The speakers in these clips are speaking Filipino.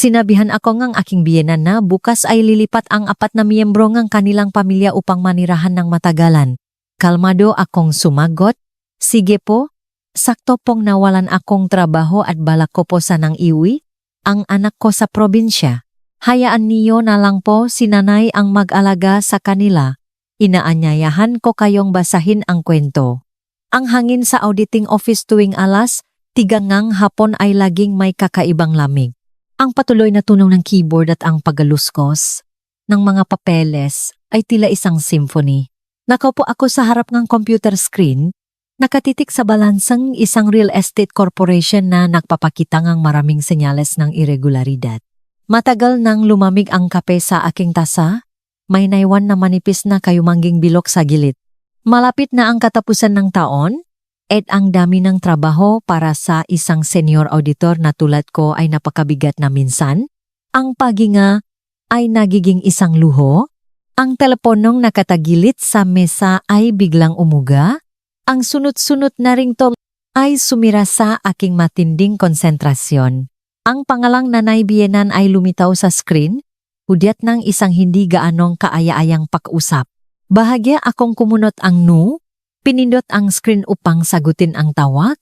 Sinabihan ako ngang aking biyenan na bukas ay lilipat ang 4 na miyembro ng kanilang pamilya upang manirahan ng matagalan. Kalmado akong sumagot, sige po, sakto pong nawalan akong trabaho at balak ko po sanang iwi ang anak ko sa probinsya. Hayaan niyo na lang po si nanay ang mag-alaga sa kanila. Inaanyayahan ko kayong basahin ang kwento. Ang hangin sa auditing office tuwing alas 3 ng hapon ay laging may kakaibang lamig. Ang patuloy na tunog ng keyboard at ang pagaluskos ng mga papeles ay tila isang symphony. Nakaupo ako sa harap ng computer screen, nakatitik sa balansang isang real estate corporation na nagpapakita ng maraming senyales ng irregularidad. Matagal nang lumamig ang kape sa aking tasa, may naiwan na manipis na kayumangging bilok sa gilid. Malapit na ang katapusan ng taon, at ang dami ng trabaho para sa isang senior auditor na tulad ko ay napakabigat na minsan. Ang paginga ay nagiging isang luho. Ang teleponong nakatagilit sa mesa ay biglang umuga. Ang sunod-sunod na ringtone ay sumira sa aking matinding konsentrasyon. Ang pangalang Nanay Bienan ay lumitaw sa screen, hudyat ng isang hindi gaanong kaaya-ayang pag-usap. Bahagya akong kumunot ang no. Pinindot ang screen upang sagutin ang tawag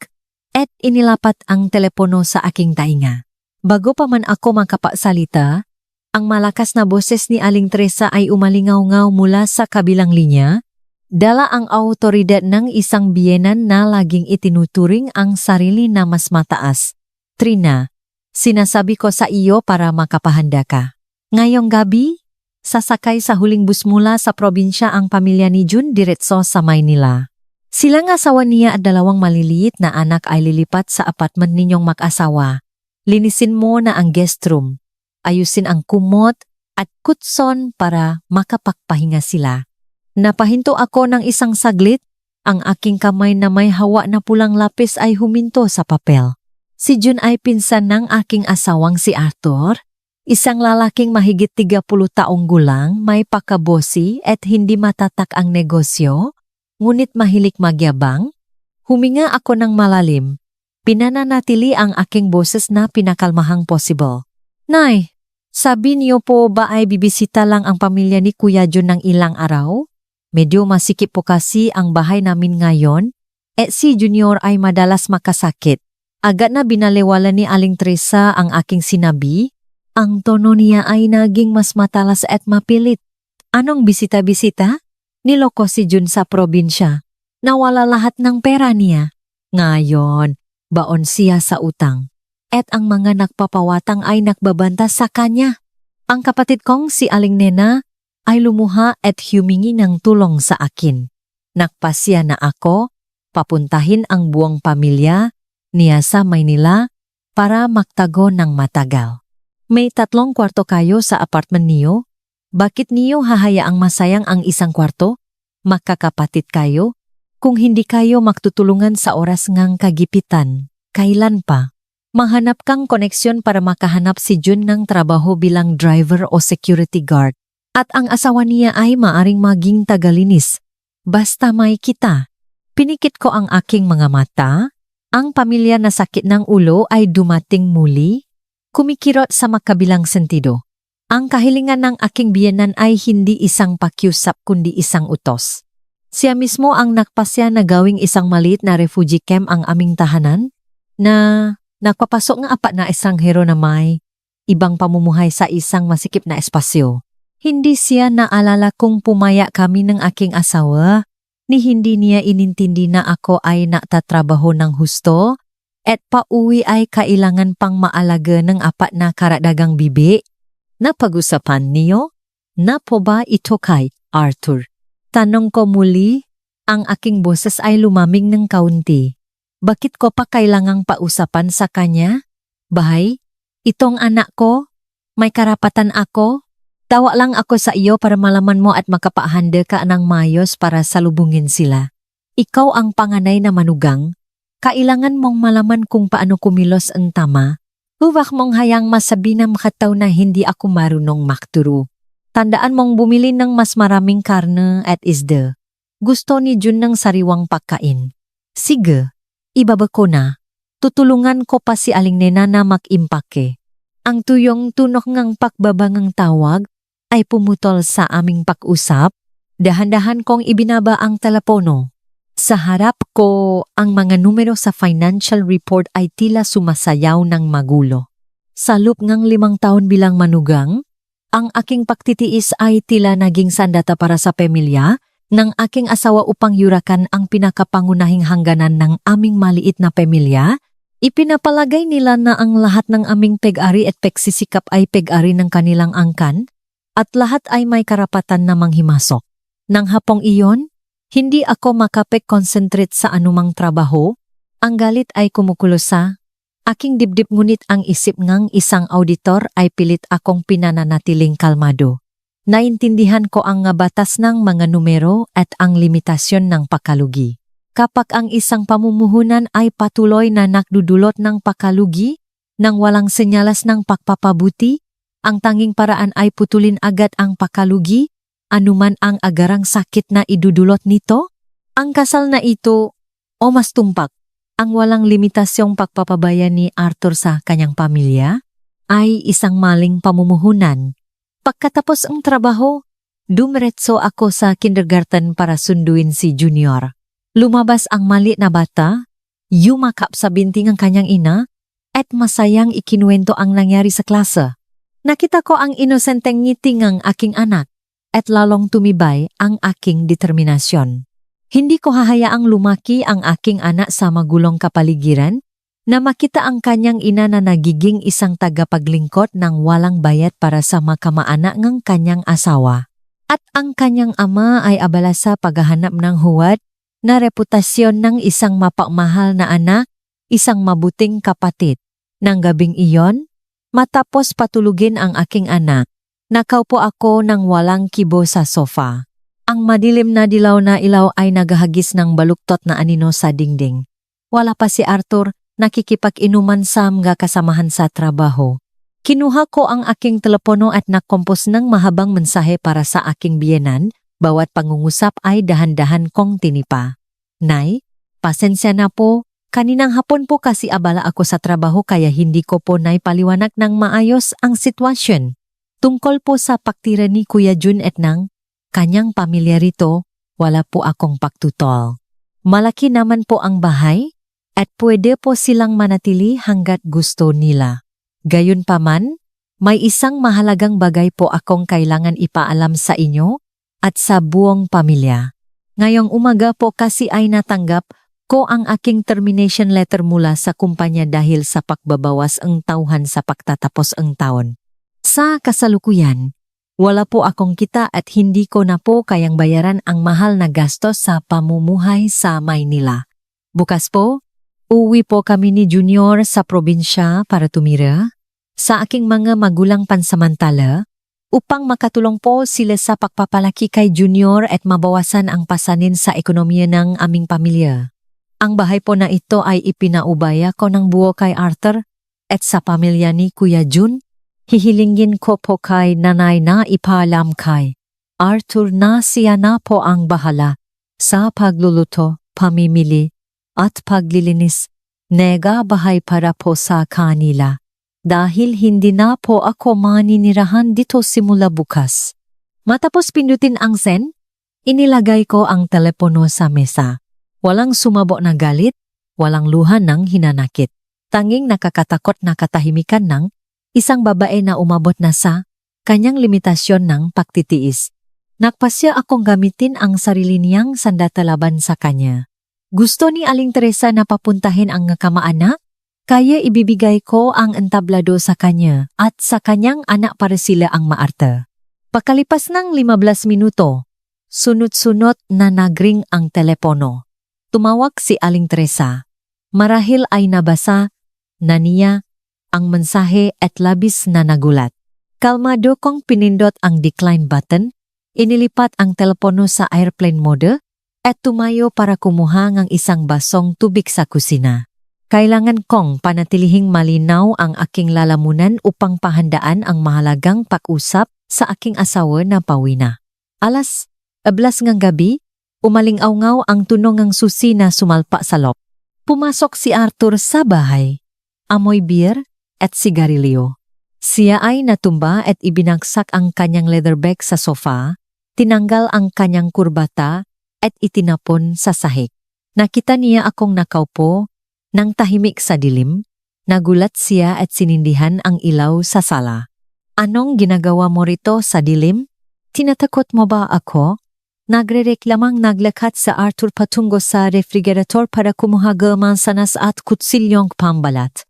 at inilapat ang telepono sa aking tainga. Bago pa man ako makapasalita, ang malakas na boses ni Aling Teresa ay umalingaw-ngaw mula sa kabilang linya, dala ang autoridad ng isang biyenan na laging itinuturing ang sarili na mas mataas. Trina, sinasabi ko sa iyo para makapahanda ka. Ngayong gabi, sasakay sa huling bus mula sa probinsya ang pamilya ni Jun diretso sa Maynila. Silang asawa niya at 2 maliliit na anak ay lilipat sa apartment ninyong mag-asawa. Linisin mo na ang guest room. Ayusin ang kumot at kutson para makapagpahinga sila. Napahinto ako ng isang saglit, ang aking kamay na may hawa na pulang lapis ay huminto sa papel. Si Jun ay pinsan ng aking asawang si Arthur, isang lalaking mahigit 30 taong gulang, may pakabosi at hindi matatak ang negosyo. Ngunit mahilig magyabang, huminga ako ng malalim. Pinananatili ang aking boses na pinakalmahang possible. Nay, sabi niyo po ba ay bibisita lang ang pamilya ni Kuya Jun ng ilang araw? Medyo masikip po kasi ang bahay namin ngayon, at si Junior ay madalas makasakit. Agad na binaliwala ni Aling Teresa ang aking sinabi. Ang tono niya ay naging mas matalas at mapilit. Anong bisita-bisita? Niloko si Jun sa probinsya. Nawala lahat ng pera niya. Ngayon, baon siya sa utang. At ang mga nagpapawatang ay nagbabanta sa kanya. Ang kapatid kong si Aling Nena ay lumuha at humingi ng tulong sa akin. Nakpasya na ako, papuntahin ang buong pamilya niya sa Maynila para magtago ng matagal. May 3 kwarto kayo sa apartment niyo? Bakit niyo hahayaang masayang ang isang kwarto? Magkakapatid kayo? Kung hindi kayo magtutulungan sa oras ngang kagipitan, kailan pa? Mahanap kang koneksyon para makahanap si Jun ng trabaho bilang driver o security guard. At ang asawa niya ay maaring maging tagalinis. Basta may kita. Pinikit ko ang aking mga mata. Ang pamilya na sakit ng ulo ay dumating muli. Kumikirot sa makabilang sentido. Ang kahilingan ng aking biyenan ay hindi isang pakiusap kundi isang utos. Siya mismo ang nakpasya na gawing isang maliit na refugee camp ang aming tahanan na nagpapasok ng 4 na estranghero na may ibang pamumuhay sa isang masikip na espasyo. Hindi siya naalala kung pumaya kami ng aking asawa ni hindi niya inintindi na ako ay natatrabaho ng husto at pauwi ay kailangan pang maalaga ng 4 na karadagang bibi. Napag-usapan niyo? Na po ba ito kay Arthur? Tanong ko muli, ang aking boses ay lumamig ng kaunti. Bakit ko pa kailangang pausapan sa kanya? Bahay, itong anak ko, may karapatan ako. Tawa lang ako sa iyo para malaman mo at makapahanda ka ng mayos para salubungin sila. Ikaw ang panganay na manugang. Kailangan mong malaman kung paano kumilos ang tama. Huwag mong hayang masabi na makataw na hindi ako marunong makturo. Tandaan mong bumili ng mas maraming karne at isda. Gusto ni Jun ng sariwang pagkain. Sige, ibaba ko na. Tutulungan ko pa si Aling Nena na mag-impake. Ang tuyong tunok ngang pakbabangang tawag ay pumutol sa aming pag-usap. Dahan-dahan kong ibinaba ang telepono. Sa harap ko, ang mga numero sa financial report ay tila sumasayaw ng magulo. Sa loob ngang 5 taon bilang manugang, ang aking pagtitiis ay tila naging sandata para sa pamilya ng aking asawa upang yurakan ang pinakapangunahing hangganan ng aming maliit na pamilya. Ipinapalagay nila na ang lahat ng aming peg-ari at pagsisikap ay peg-ari ng kanilang angkan at lahat ay may karapatan na manghimasok. Nang hapong iyon, hindi ako makapag-concentrate sa anumang trabaho. Ang galit ay kumukulo sa aking dibdib ngunit ang isip ngang isang auditor ay pilit akong pinananatiling kalmado. Naintindihan ko ang nga batas ng mga numero at ang limitasyon ng pakalugi. Kapag ang isang pamumuhunan ay patuloy na nakdudulot ng pakalugi, nang walang senyalas ng pagpapabuti, ang tanging paraan ay putulin agad ang pakalugi, anuman ang agarang sakit na idudulot nito. Ang kasal na ito, o mas tumpak, ang walang limitasyong pagpapabaya ni Arthur sa kanyang pamilya, ay isang maling pamumuhunan. Pagkatapos ang trabaho, dumiretso ako sa kindergarten para sunduin si Junior. Lumabas ang maliit na bata, yumakap sa binti ng kanyang ina, at masayang ikinuwento ang nangyari sa klase. Nakita ko ang inosenteng ngiti ng aking anak, at lalong tumibay ang aking determinasyon. Hindi ko hahayaang lumaki ang aking anak sa magulong kapaligiran, na makita ang kanyang ina na nagiging isang tagapaglingkod ng walang bayad para sa makamaanak ng kanyang asawa. At ang kanyang ama ay abala sa paghahanap ng huwad na reputasyon ng isang mapagmahal na anak, isang mabuting kapatid. Nang gabing iyon, matapos patulugin ang aking anak, nakaupo ako ng walang kibo sa sofa. Ang madilim na dilaw na ilaw ay naghahagis ng baluktot na anino sa dingding. Wala pa si Arthur, nakikipag-inuman sa mga kasamahan sa trabaho. Kinuha ko ang aking telepono at nakompos ng mahabang mensahe para sa aking biyenan. Bawat pangungusap ay dahan-dahan kong tinipa. Nay, pasensya na po. Kaninang hapon po kasi abala ako sa trabaho kaya hindi ko po naipaliwanag ng maayos ang sitwasyon. Tungkol po sa pagtira ni Kuya Jun at ng kanyang pamilya rito, wala po akong pagtutol. Malaki naman po ang bahay at pwede po silang manatili hanggat gusto nila. Gayunpaman, may isang mahalagang bagay po akong kailangan ipaalam sa inyo at sa buong pamilya. Ngayong umaga po kasi ay natanggap ko ang aking termination letter mula sa kumpanya dahil sa pagbabawas ang tauhan sa pagtatapos ang taon. Sa kasalukuyan, wala po akong kita at hindi ko na po kayang bayaran ang mahal na gastos sa pamumuhay sa Maynila. Bukas po, uwi po kami ni Junior sa probinsya para tumira sa aking mga magulang pansamantala upang makatulong po sila sa pagpapalaki kay Junior at mabawasan ang pasanin sa ekonomiya ng aming pamilya. Ang bahay po na ito ay ipinaubaya ko ng buo kay Arthur at sa pamilya ni Kuya Jun. Hihilingin ko po kay nanay na ipaalam kay Arthur na siya na po ang bahala sa pagluluto, pamimili at paglilinis. Nega bahay para po sa kanila. Dahil hindi na po ako maninirahan dito simula bukas. Matapos pindutin ang send, inilagay ko ang telepono sa mesa. Walang sumabo na galit, walang luha ng hinanakit. Tanging nakakatakot na katahimikan ng isang babae na umabot na sa kanyang limitasyon ng pagtitiis. Nagpasya akong gamitin ang sarili niyang sandata laban sa kanya. Gusto ni Aling Teresa na papuntahin ang kamaanak? Kaya ibibigay ko ang entablado sa kanya at sa kanyang anak para sila ang maarte. Pakalipas ng 15 minuto, sunod-sunod na nagring ang telepono. Tumawag si Aling Teresa. Marahil ay nabasa na niya ang mensahe at labis na nagulat. Kalmado kong pinindot ang decline button, inilipat ang telepono sa airplane mode at tumayo para kumuha ng isang basong tubig sa kusina. Kailangan kong panatilihing malinaw ang aking lalamunan upang pahandaan ang mahalagang pag-usap sa aking asawa na pauwi na. Alas 11 ng gabi, umaling-awngaw ang tunog ng susi na sumalpa sa loob. Pumasok si Arthur sa bahay. Amoy beer at sigarilyo. Siya ay natumba at ibinagsak ang kanyang leather bag sa sofa, tinanggal ang kanyang kurbata at itinapon sa sahig. Nakita niya akong nakaupo nang tahimik sa dilim. Nagulat siya at sinindihan ang ilaw sa sala. Anong ginagawa mo rito sa dilim? Tinatakot mo ba ako? Nagrereklamang naglakad sa Arthur patungo sa refrigerator para kumuha ng mansanas at kutsilyong pambalat.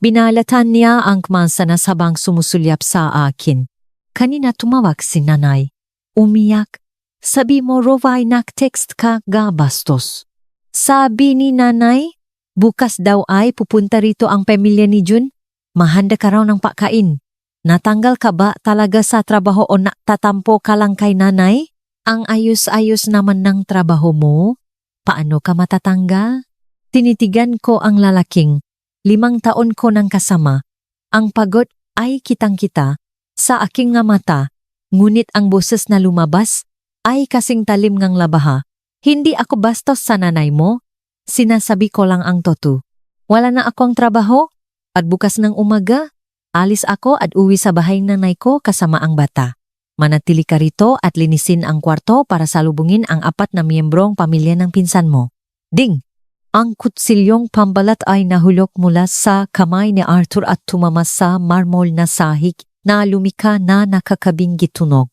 Binalatan niya ang mansanas habang sumusulyap sa akin. Kanina tumawag si nanay. Umiyak. Sabi mo, Rovay, nak-text ka ga bastos. Sabi ni nanay, bukas daw ay pupunta rito ang pamilya ni Jun. Mahanda ka raw ng pakain. Natanggal ka ba talaga sa trabaho o natatampo ka lang kay nanay? Ang ayos-ayos naman ng trabaho mo. Paano ka matatanggal? Tinitigan ko ang lalaking. 5 taon ko nang kasama. Ang pagod ay kitang-kita sa aking nga mata. Ngunit ang boses na lumabas ay kasing talim ngang labaha. Hindi ako bastos sa nanay mo. Sinasabi ko lang ang totoo. Wala na akong trabaho at bukas ng umaga, alis ako at uwi sa bahay ng nanay ko kasama ang bata. Manatili ka rito at linisin ang kwarto para salubungin ang 4 na miyembrong pamilya ng pinsan mo. Ding! Ang kutsilyong pambalat ay nahulog mula sa kamay ni Arthur at tumama sa marmol na sahig na lumika na nakakabinggi tunog.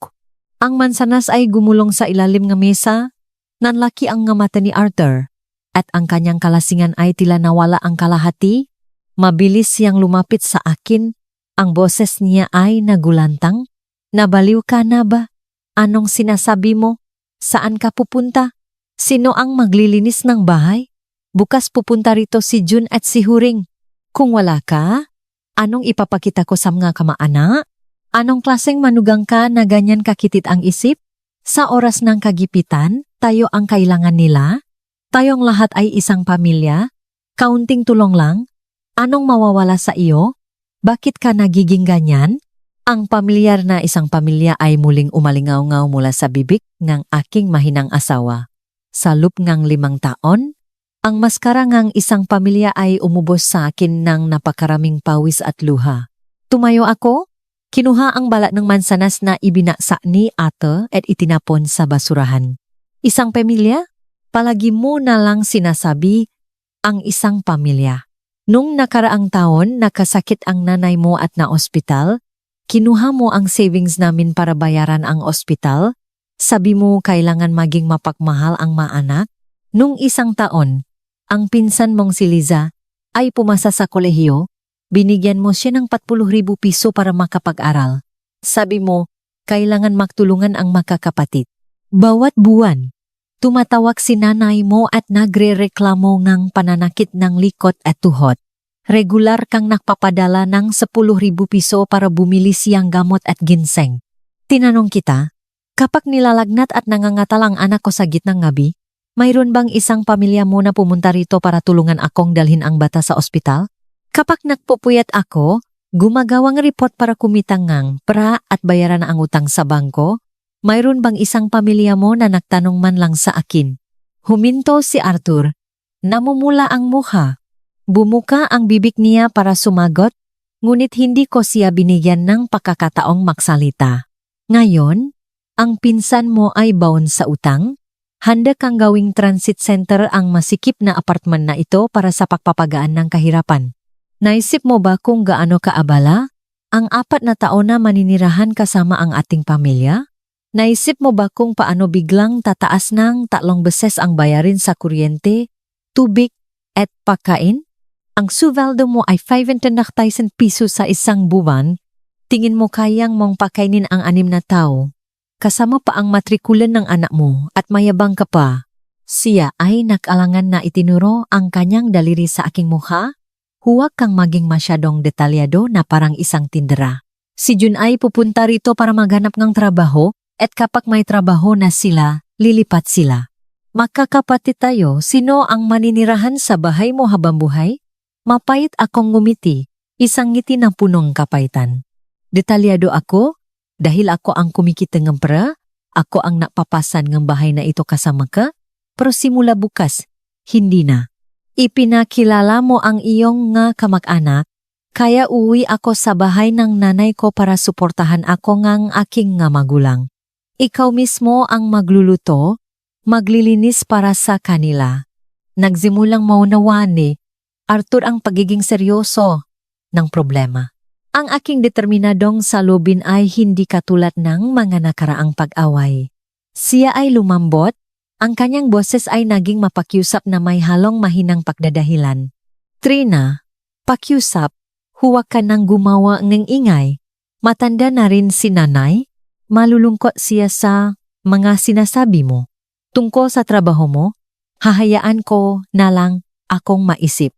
Ang mansanas ay gumulong sa ilalim ng mesa. Nanlaki ang nga mata ni Arthur at ang kanyang kalasingan ay tila nawala ang kalahati. Mabilis siyang lumapit sa akin. Ang boses niya ay nagulantang. Nabaliw ka na ba? Anong sinasabi mo? Saan ka pupunta? Sino ang maglilinis ng bahay? Bukas pupunta rito si Jun at si Huring. Kung wala ka, anong ipapakita ko sa mga kamaana? Anong klaseng manugang ka na ganyan kakitit ang isip? Sa oras ng kagipitan, tayo ang kailangan nila? Tayong lahat ay isang pamilya? Kaunting tulong lang? Anong mawawala sa iyo? Bakit ka nagiging ganyan? Ang pamilyar na isang pamilya ay muling umalingaw-ngaw mula sa bibig ng aking mahinang asawa. Sa loob ng 5 taon, ang maskara ng isang pamilya ay umubos sa akin ng napakaraming pawis at luha. Tumayo ako, kinuha ang balat ng mansanas na ibinaksa ni ate at itinapon sa basurahan. Isang pamilya? Palagi mo na lang sinasabi ang isang pamilya. Nung nakaraang taon, nakasakit ang nanay mo at na-ospital. Kinuha mo ang savings namin para bayaran ang ospital. Sabi mo kailangan maging mapagmahal ang maanak. Nung 1 taon, ang pinsan mong si Liza ay pumasa sa kolehiyo. Binigyan mo siya ng 40,000 piso para makapag-aral. Sabi mo, kailangan magtulungan ang magkakapatid. Bawat buwan, tumatawag si nanay mo at nagre-reklamo ng pananakit ng likod at tuhod. Regular kang nagpapadala ng 10,000 piso para bumili siyang gamot at ginseng. Tinanong kita, kapag nilalagnat at nangangatal ang anak ko sa gitnang gabi, mayroon bang isang pamilya mo na pumunta rito para tulungan akong dalhin ang bata sa ospital? Kapag nagpupuyat ako, gumagawang report para kumitang ng pra at bayaran ang utang sa bangko, mayroon bang isang pamilya mo na nagtanong man lang sa akin? Huminto si Arthur. Namumula ang mukha. Bumuka ang bibig niya para sumagot, ngunit hindi ko siya binigyan ng pagkakataong magsalita. Ngayon, ang pinsan mo ay baon sa utang? Handa kang gawing transit center ang masikip na apartment na ito para sa pagpapagaan ng kahirapan. Naisip mo ba kung gaano kaabala? Ang 4 na taon na maninirahan kasama ang ating pamilya? Naisip mo ba kung paano biglang tataas ng 3 beses ang bayarin sa kuryente, tubig at pagkain? Ang suweldo mo ay 500,000 piso sa isang buwan, tingin mo kayang mong pakainin ang 6 na tao. Kasama pa ang matrikulan ng anak mo at mayabang ka pa. Siya ay nakalangan na itinuro ang kanyang daliri sa aking mukha. Huwag kang maging masyadong detalyado na parang isang tindera. Si Jun ay pupunta rito para maghanap ng trabaho at kapag may trabaho na sila, lilipat sila. Magkakapatid tayo, sino ang maninirahan sa bahay mo habang buhay? Mapait akong ngumiti, isang ngiti ng punong kapaitan. Detalyado ako, dahil ako ang kumikita ng pera, ako ang napapasan ng bahay na ito kasama ka, pero simula bukas, hindi na. Ipinakilala mo ang iyong nga kamag-anak, Kaya uwi ako sa bahay ng nanay ko para suportahan ako ngang aking nga magulang. Ikaw mismo ang magluluto, maglilinis para sa kanila. Nagsimulang maunawaan ni Arthur ang pagiging seryoso ng problema. Ang aking determinadong salubin ay hindi katulad ng mga nakaraang pag-away. Siya ay lumambot, ang kanyang boses ay naging mapakiusap na may halong mahinang pagdadahilan. Trina, pakiusap, huwag ka nang gumawa ng ingay. Matanda na rin si nanay, malulungkot siya sa mga sinasabi mo. Tungkol sa trabaho mo, hahayaan ko na lang akong maisip.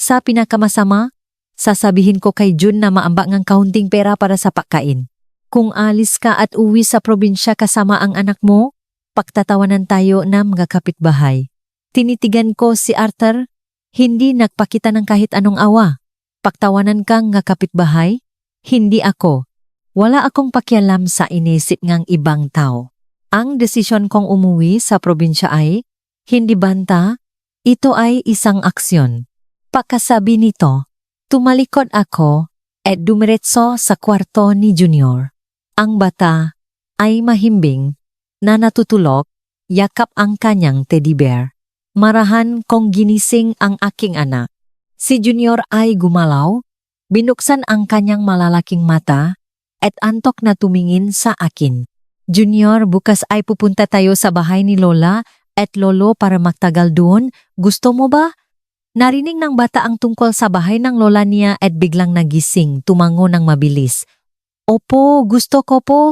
Sa pinakamasama, sasabihin ko kay Jun na maambak ng kaunting pera para sa pagkain. Kung alis ka at uwi sa probinsya kasama ang anak mo, pagtatawanan tayo na mga kapitbahay. Tinitigan ko si Arthur, hindi nagpakita ng kahit anong awa. Pagtawanan kang nga kapitbahay, hindi ako. Wala akong pakialam sa inisip ngang ibang tao. Ang desisyon kong umuwi sa probinsya ay, hindi banta, ito ay isang aksyon. Pagkasabi nito, tumalikod ako at dumiretso sa kwarto ni Junior. Ang bata ay mahimbing na natutulog, yakap ang kanyang teddy bear. Marahan kong ginising ang aking anak. Si Junior ay gumalaw, binuksan ang kanyang malalaking mata at antok na tumingin sa akin. Junior, bukas ay pupunta tayo sa bahay ni Lola at Lolo para magtagal doon. Gusto mo ba? Narinig ng bata ang tungkol sa bahay ng lola niya at biglang nagising, tumango ng mabilis. Opo, gusto ko po.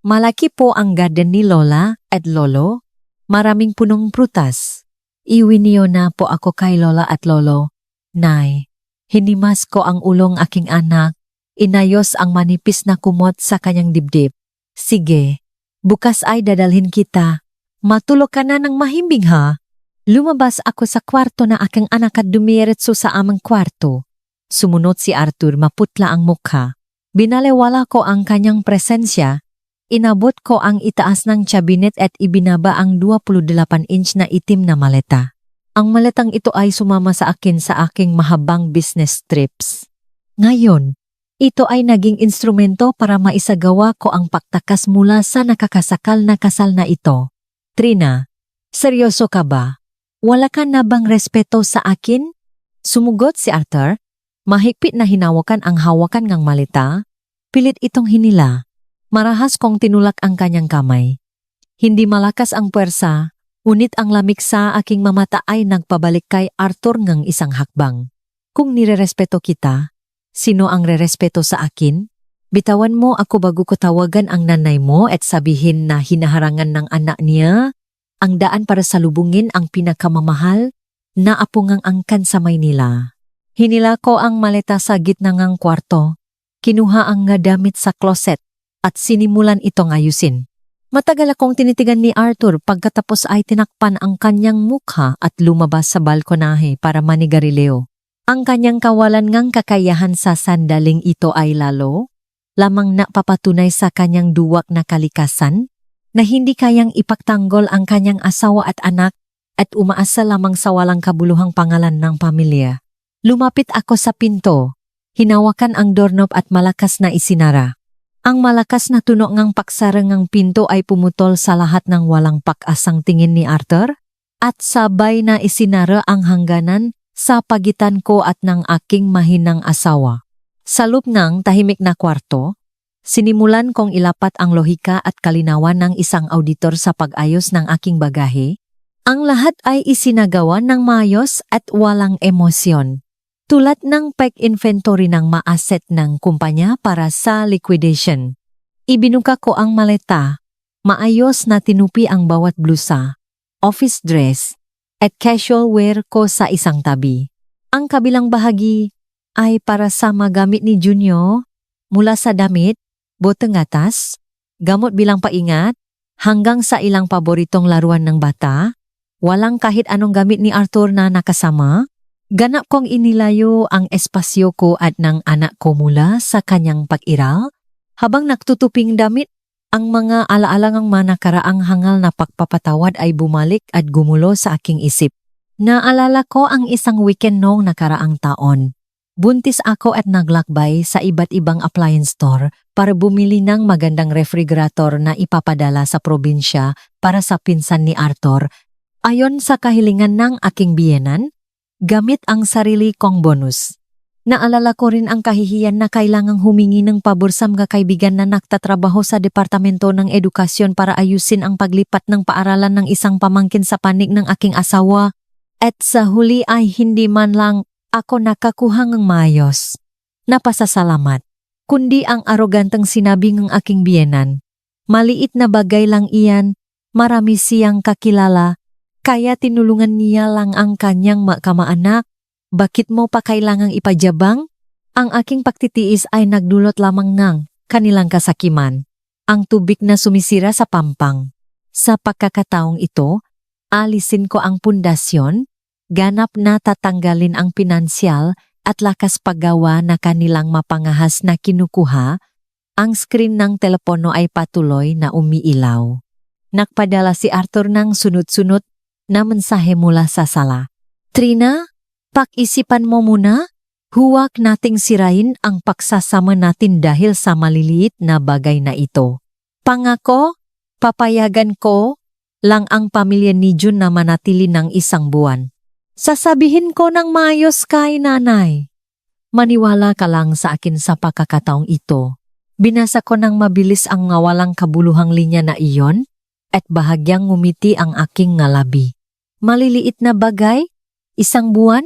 Malaki po ang garden ni Lola at Lolo. Maraming punong prutas. Iwiniyo na po ako kay Lola at Lolo. Nay, hinimas ko ang ulong aking anak. Inayos ang manipis na kumot sa kanyang dibdib. Sige, bukas ay dadalhin kita. Matulog ka na ng mahimbing ha? Lumabas ako sa kwarto na aking anak at dumiretso sa amang kwarto. Sumunod si Arthur, maputla ang mukha. Binalewala ko ang kanyang presensya. Inabot ko ang itaas ng cabinet at ibinaba ang 28-inch na itim na maleta. Ang maletang ito ay sumama sa akin sa aking mahabang business trips. Ngayon, ito ay naging instrumento para maisagawa ko ang pagtakas mula sa nakakasakal na kasal na ito. Trina, seryoso ka ba? Wala ka na bang respeto sa akin? Sumugot si Arthur. Mahigpit na hinawakan ang hawakan ng maleta. Pilit itong hinila. Marahas kong tinulak ang kanyang kamay. Hindi malakas ang puwersa, ngunit ang lamig sa aking mamata ay nagpabalik kay Arthur ng isang hakbang. Kung nirerespeto kita, sino ang rerespeto sa akin? Bitawan mo ako bago ko tawagan ang nanay mo at sabihin na hinaharangan ng anak niya ang daan para salubungin ang pinakamamahal na apo ngang angkan sa Maynila. Hinila ko ang maleta sa gitna ngang kwarto, kinuha ang nga damit sa closet at sinimulan itong ayusin. Matagal akong tinitigan ni Arthur pagkatapos ay tinakpan ang kanyang mukha at lumabas sa balkonahe para manigarilyo. Ang kanyang kawalan ngang kakayahan sa sandaling ito ay lamang napapatunay sa kanyang duwak na kalikasan na hindi kayang ipagtanggol ang kanyang asawa at anak at umaasa lamang sa walang kabuluhang pangalan ng pamilya. Lumapit ako sa pinto, hinawakan ang doorknob at malakas na isinara. Ang malakas na tunog ng paksara ng pinto ay pumutol sa lahat ng walang pag-asang tingin ni Arthur at sabay na isinara ang hangganan sa pagitan ko at ng aking mahinang asawa. Sa loob ng tahimik na kwarto, sinimulan kong ilapat ang lohika at kalinawan ng isang auditor sa pag-ayos ng aking bagahe. Ang lahat ay isinagawa ng maayos at walang emosyon. Tulad ng pag-inventory ng maaset ng kumpanya para sa liquidation. Ibinuka ko ang maleta, maayos na tinupi ang bawat blusa, office dress, at casual wear ko sa isang tabi. Ang kabilang bahagi ay para sa magamit ni Junior, mula sa damit, boteng atas, gamot bilang paingat, hanggang sa ilang paboritong laruan ng bata. Walang kahit anong gamit ni Arthur na nakasama. Ganap kong inilayo ang espasyo ko at ng anak ko mula sa kanyang pag-iral. Habang nagtutuping damit, ang mga alaalangang manakaraang hangal na pagpapatawad ay bumalik at gumulo sa aking isip. Naalala ko ang isang weekend noong nakaraang taon. Buntis ako at naglakbay sa iba't ibang appliance store para bumili ng magandang refrigerator na ipapadala sa probinsya para sa pinsan ni Arthur. Ayon sa kahilingan ng aking biyenan, gamit ang sarili kong bonus. Naalala ko rin ang kahihiyan na kailangang humingi ng pabor sa mga kaibigan na nagtatrabaho sa Departamento ng Edukasyon para ayusin ang paglipat ng paaralan ng isang pamangkin sa panig ng aking asawa. At sa huli ay hindi man lang ako nakakuha ng maayos. Napasasalamat. Kundi ang arogantang sinabi ng aking biyenan. Maliit na bagay lang iyan, marami siyang kakilala, kaya tinulungan niya lang ang kanyang kamaanak. Bakit mo pa kailangang ipajabang? Ang aking pagtitiis ay nagdulot lamang ng kanilang kasakiman. Ang tubig na sumisira sa pampang. Sa pagkakataong ito, alisin ko ang pundasyon, ganap na tatanggalin ang pinansyal at lakas paggawa na kanilang mapangahas na kinukuha, ang screen ng telepono ay patuloy na umiilaw. Nagpadala si Arthur ng sunod-sunod na mensahe mula sa sala. Trina, pag-isipan mo muna, huwag nating sirain ang pagsasama natin dahil sa maliliit na bagay na ito. Pangako, papayagan ko lang ang pamilya ni Jun na manatili ng 1 buwan. Sasabihin ko ng maayos kay nanay. Maniwala ka lang sa akin sa pagkakataong ito. Binasa ko ng mabilis ang walang kabuluhang linya na iyon at bahagyang ngumiti ang aking ngalabi. Maliliit na bagay? 1 buwan?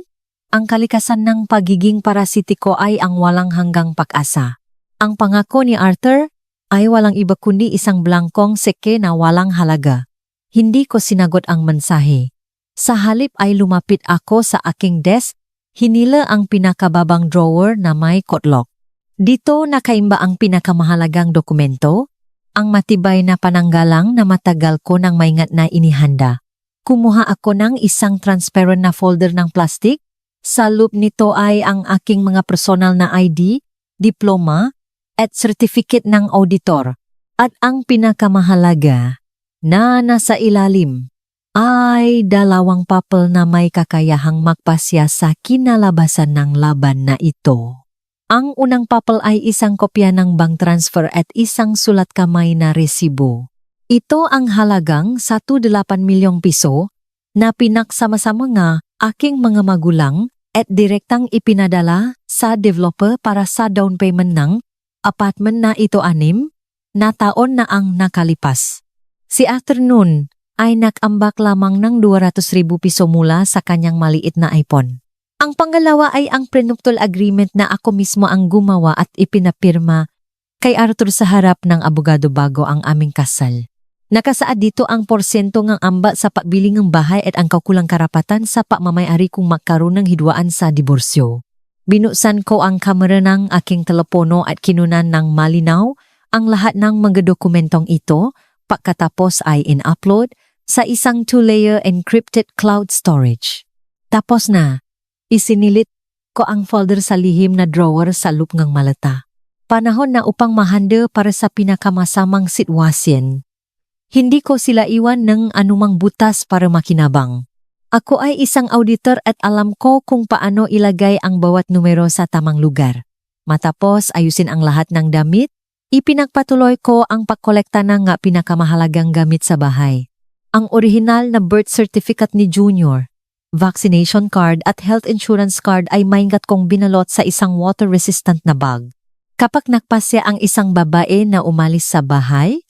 Ang kalikasan ng pagiging parasitiko ay ang walang hanggang pag-asa. Ang pangako ni Arthur ay walang iba kundi isang blangkong seke na walang halaga. Hindi ko sinagot ang mensahe. Sa halip ay lumapit ako sa aking desk, hinila ang pinakababang drawer na may kotlok. Dito nakaimba ang pinakamahalagang dokumento, ang matibay na pananggalang na matagal ko nang maingat na inihanda. Kumuha ako ng isang transparent na folder ng plastik. Sa loob nito ay ang aking mga personal na ID, diploma, at certificate ng auditor. At ang pinakamahalaga na nasa ilalim ay 2 papel na may kakayahang magpasya sa kinalabasan ng laban na ito. Ang unang papel ay isang kopya ng bank transfer at isang sulat kamay na resibo. Ito ang halagang 1.8 milyong piso na pinagsama-sama nga aking mga magulang at direktang ipinadala sa developer para sa down payment ng apartment na ito 6 na taon na ang nakalipas. Si Arthur noon ay nakambak lamang ng 200,000 piso mula sa kanyang maliit na iPhone. Ang pangalawa ay ang prenuptial agreement na ako mismo ang gumawa at ipinapirma kay Arthur sa harap ng abogado bago ang aming kasal. Nakasaad dito ang porsyento ng amba sa pagbili ng bahay at ang kaukulang karapatan sa pagmamayari kung magkaroon ng hidwaan sa diborsyo. Binuksan ko ang kamera ng aking telepono at kinunan ng malinaw ang lahat ng mga dokumentong ito, pagkatapos ay in-upload sa isang 2-layer encrypted cloud storage. Tapos na, isinilit ko ang folder sa lihim na drawer sa loob ng maleta. Panahon na upang mahanda para sa pinakamasamang sitwasyon. Hindi ko sila iwan ng anumang butas para makinabang. Ako ay isang auditor at alam ko kung paano ilagay ang bawat numero sa tamang lugar. Matapos ayusin ang lahat ng damit, ipinagpatuloy ko ang pagkolekta ng pinakamahalagang gamit sa bahay. Ang orihinal na birth certificate ni Junior, vaccination card at health insurance card ay maingat kong binalot sa isang water-resistant na bag. Kapag nagpasya ang isang babae na umalis sa bahay,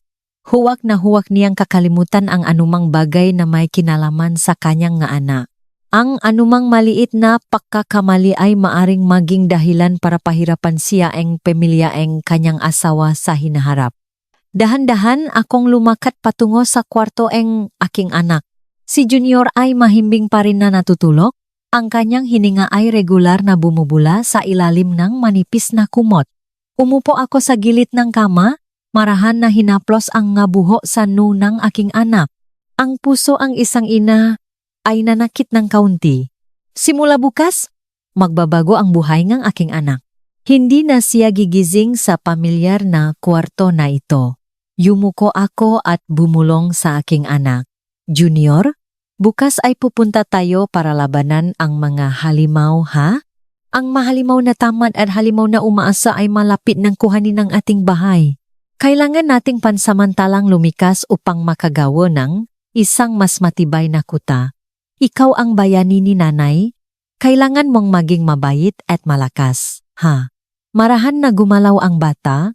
huwag na huwag niyang kakalimutan ang anumang bagay na may kinalaman sa kanyang nga anak. Ang anumang maliit na pagkakamali ay maaring maging dahilan para pahirapan siya ang pamilya ang kanyang asawa sa hinaharap. Dahan-dahan akong lumakat patungo sa kwarto ang aking anak. Si Junior ay mahimbing pa rin na natutulog. Ang kanyang hininga ay regular na bumubula sa ilalim ng manipis na kumot. Umupo ako sa gilid ng kama, marahan na hinaplos ang ngabuho sa noo ng aking anak. Ang puso ang isang ina ay nanakit ng kaunti. Simula bukas, magbabago ang buhay ng aking anak. Hindi na siya gigising sa pamilyar na kwarto na ito. Yumuko ako at bumulong sa aking anak. Junior, bukas ay pupunta tayo para labanan ang mga halimaw, ha? Ang mahalimaw na tamad at halimaw na umaasa ay malapit ng kuhanin ng ating bahay. Kailangan nating pansamantalang lumikas upang makagawa ng isang mas matibay na kuta. Ikaw ang bayani ni nanay. Kailangan mong maging mabait at malakas, ha? Marahan na gumalaw ang bata.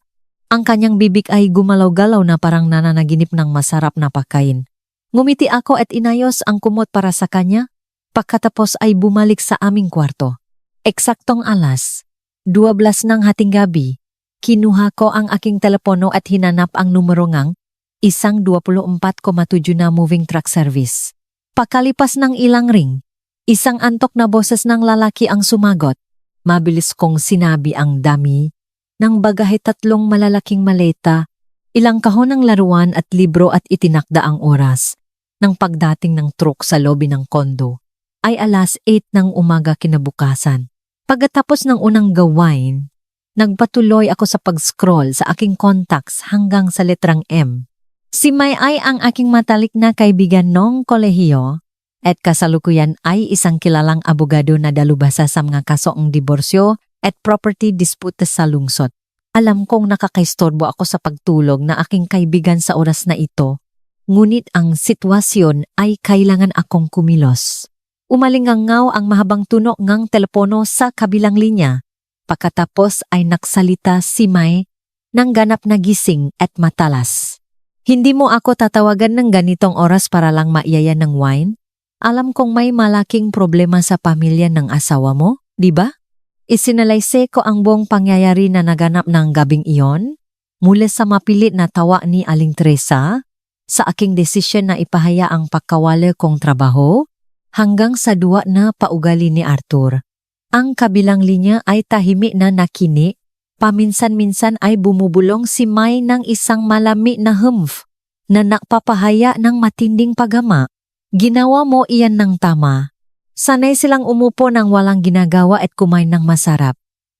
Ang kanyang bibig ay gumalaw-galaw na parang nananaginip ng masarap na pagkain. Ngumiti ako at inayos ang kumot para sa kanya. Pagkatapos ay bumalik sa aming kwarto. Eksaktong alas 12 ng hating gabi. Kinuha ko ang aking telepono at hinanap ang numero ngang isang 24,7 na moving truck service. Pakalipas ng ilang ring, isang antok na boses ng lalaki ang sumagot. Mabilis kong sinabi ang dami ng bagahe, 3 malalaking maleta, ilang kahon ng laruan at libro at itinakda ang oras. Nang pagdating ng truck sa lobby ng kondo, ay alas 8 ng umaga kinabukasan. Pagkatapos ng unang gawain, nagpatuloy ako sa pag-scroll sa aking contacts hanggang sa letrang M. Si May ay ang aking matalik na kaibigan noong kolehiyo at kasalukuyan ay isang kilalang abogado na dalubhasa sa mga kasoong diborsyo at property dispute sa lungsod. Alam kong nakakaistorbo ako sa pagtulog na aking kaibigan sa oras na ito, ngunit ang sitwasyon ay kailangan akong kumilos. Umalingangaw ang mahabang tunog ng telepono sa kabilang linya. Pagkatapos ay naksalita si May ng ganap na gising at matalas. Hindi mo ako tatawagan ng ganitong oras para lang maiyayan ng wine? Alam kong may malaking problema sa pamilya ng asawa mo, di ba? Isinalaysay ko ang buong pangyayari na naganap ng gabing iyon mula sa mapilit na tawa ni Aling Teresa sa aking desisyon na ipahaya ang pagkawala kong trabaho hanggang sa duwa na paugali ni Arthur. Ang kabilang linya ay tahimik na nakini. Paminsan-minsan ay bumubulong si May ng isang malami na humph na nakpapahaya ng matinding pagama. Ginawa mo iyan ng tama. Sanay silang umupo ng walang ginagawa at kumain ng masarap.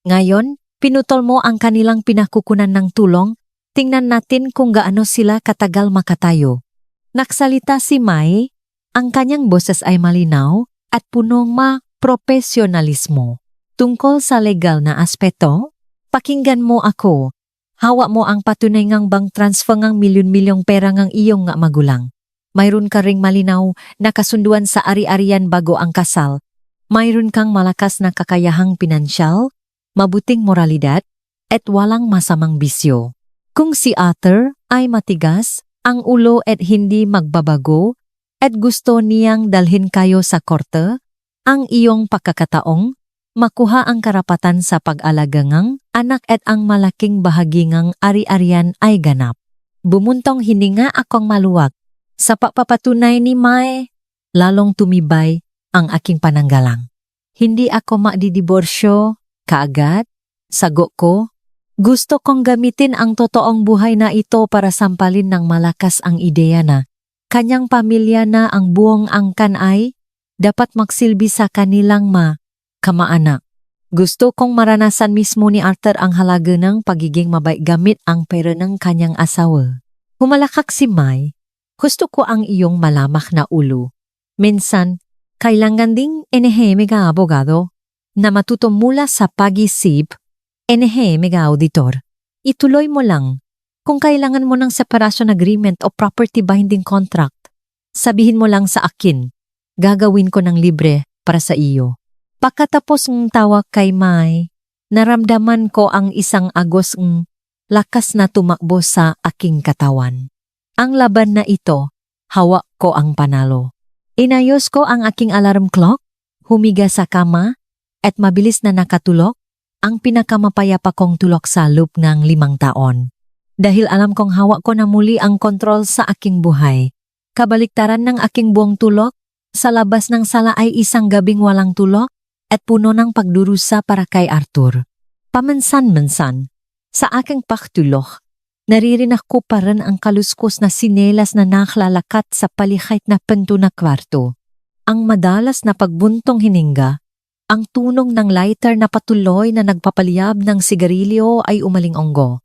Ngayon, pinutol mo ang kanilang pinakukunan ng tulong. Tingnan natin kung gaano sila katagal makatayo. Naksalita si May. Ang kanyang boses ay malinaw at punong profesionalismo. Tungkol sa legal na aspeto, pakinggan mo ako. Hawak mo ang patunay ngang bank transfer ngang milyon-milyong pera ngang iyong nga magulang. Mayroon ka ring malinaw na kasunduan sa ari-arian bago ang kasal. Mayroon kang malakas na kakayahang pinansyal, mabuting moralidad, at walang masamang bisyo. Kung si Arthur ay matigas, ang ulo at hindi magbabago, at gusto niyang dalhin kayo sa korte, ang iyong pagkakataong makuha ang karapatan sa pag-alaga ngang anak at ang malaking bahagi ngang ari-arian ay ganap. Bumuntong hininga akong maluwag. Sa papapatunay ni May, lalong tumibay ang aking pananggalang. Hindi ako madidiborsyo kaagad, sago ko. Gusto kong gamitin ang totoong buhay na ito para sampalin ng malakas ang ideya na kanyang pamilya na ang buong angkan ay dapat magsilbi sa kanilang kamaanak. Gusto kong maranasan mismo ni Arthur ang halaga ng pagiging mabait gamit ang pera ng kanyang asawa. Humalakak si May. Gusto ko ang iyong malamak na ulo. Minsan, kailangan ding enehemega abogado na matuto mula sa pag-isip, enehemega auditor. Ituloy mo lang. Kung kailangan mo ng separation agreement o property binding contract, sabihin mo lang sa akin. Gagawin ko ng libre para sa iyo. Pagkatapos ng tawag kay May, naramdaman ko ang isang agos lakas na tumakbo sa aking katawan. Ang laban na ito, hawak ko ang panalo. Inayos ko ang aking alarm clock, humiga sa kama, at mabilis na nakatulog, ang pinakamapayapa kong tulog sa loop ng 5 taon. Dahil alam kong hawak ko na muli ang kontrol sa aking buhay. Kabaliktaran ng aking buong tulog, sa labas ng sala ay isang gabing walang tulog at puno ng pagdurusa para kay Arthur. Pamansan-mansan, sa aking pagtulog, naririnig ko pa rin ang kaluskos na sinelas na naklalakat sa palikait na pinto na kwarto. Ang madalas na pagbuntong hininga, ang tunog ng lighter na patuloy na nagpapaliyab ng sigarilyo ay umaling-onggo.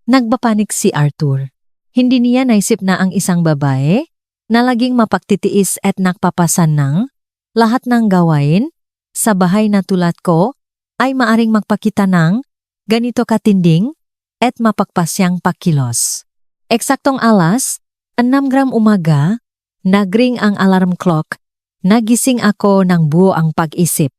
Nagbapanik si Arthur. Hindi niya naisip na ang isang babae na laging mapagtitiis at nagpapasan ng lahat ng gawain sa bahay na tulad ko ay maaring magpakita ng ganito katinding at mapagpasyang pakilos. Eksaktong alas, 6 umaga, nagring ang alarm clock. Nagising ako ng buo ang pag-isip.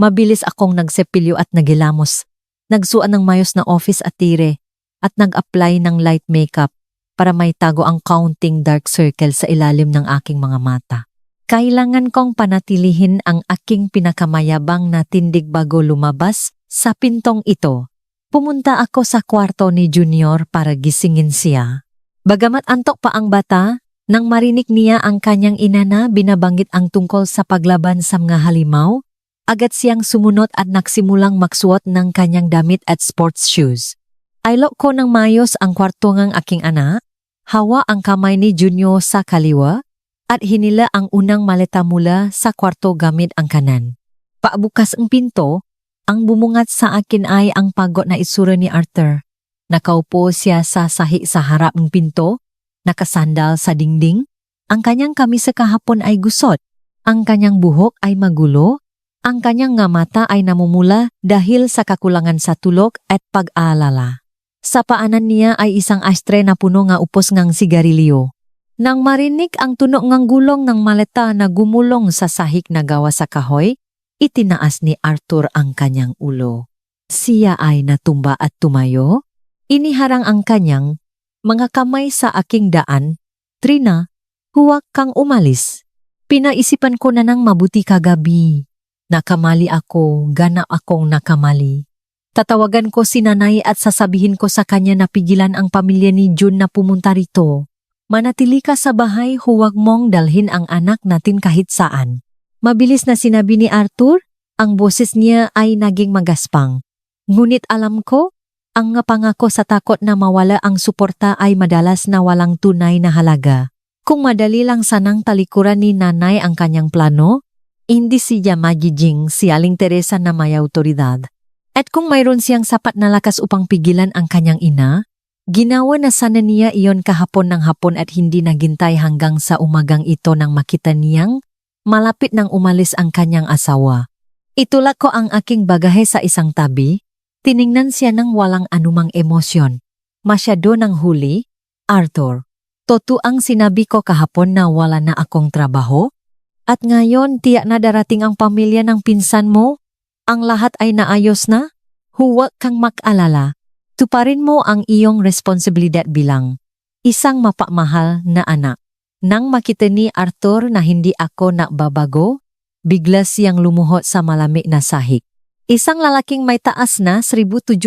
Mabilis akong nagsepilyo at nagilamos. Nagsuan ng mayos na office attire at nag-apply ng light makeup para may tago ang counting dark circle sa ilalim ng aking mga mata. Kailangan kong panatilihin ang aking pinakamayabang na tindig bago lumabas sa pintong ito. Pumunta ako sa kwarto ni Junior para gisingin siya. Bagamat antok pa ang bata, nang marinig niya ang kanyang ina na binabanggit ang tungkol sa paglaban sa mga halimaw, agad siyang sumunod at nagsimulang magsuot ng kanyang damit at sports shoes. Ailok ko ng mayos ang kwarto ng aking anak, hawa ang kamay ni Junior sa kaliwa, at hinila ang unang maleta mula sa kwarto gamit ang kanan. Paabukas ang pinto, ang bumungat sa akin ay ang pagod na itsura ni Arthur. Nakaupo siya sa sahi sa harap ng pinto, nakasandal sa dingding. Ang kanyang kamisa kahapon ay gusot, ang kanyang buhok ay magulo, ang kanyang nga mata ay namumula dahil sa kakulangan sa tulog at pag-aalala. Sa paanan niya ay isang ashtray na puno nga upos ngang sigarilyo. Nang marinig ang tunog ngang gulong ng maleta na gumulong sa sahig na gawa sa kahoy, itinaas ni Arthur ang kanyang ulo. Siya ay natumba at tumayo. Iniharang ang kanyang mga kamay sa aking daan. Trina, huwag kang umalis. Pinaisipan ko na ng mabuti kagabi. Nakamali ako, ganap akong nakamali. Tatawagan ko si nanay at sasabihin ko sa kanya na pigilan ang pamilya ni June na pumunta rito. Manatili ka sa bahay, huwag mong dalhin ang anak natin kahit saan. Mabilis na sinabi ni Arthur, ang boses niya ay naging magaspang. Ngunit alam ko, ang pangako sa takot na mawala ang suporta ay madalas na walang tunay na halaga. Kung madali lang sanang talikuran ni nanay ang kanyang plano, hindi siya magiging si Aling Teresa na may autoridad. At kung mayroon siyang sapat na lakas upang pigilan ang kanyang ina, ginawa na sana niya iyon kahapon ng hapon at hindi naghintay hanggang sa umagang ito nang makita niyang malapit nang umalis ang kanyang asawa. Itulak ko ang aking bagahe sa isang tabi. Tiningnan siya ng walang anumang emosyon. Masyado ng huli, Arthur. Totoo ang sinabi ko kahapon na wala na akong trabaho? At ngayon tiyak na darating ang pamilya ng pinsan mo? Ang lahat ay naayos na? Huwag kang mag-alala. Tuparin mo ang iyong responsibilidad bilang isang mapamahal na anak. Nang makita ni Arthur na hindi ako nababago, bigla siyang lumuhod sa malamig na sahig. Isang lalaking may taas na 1,075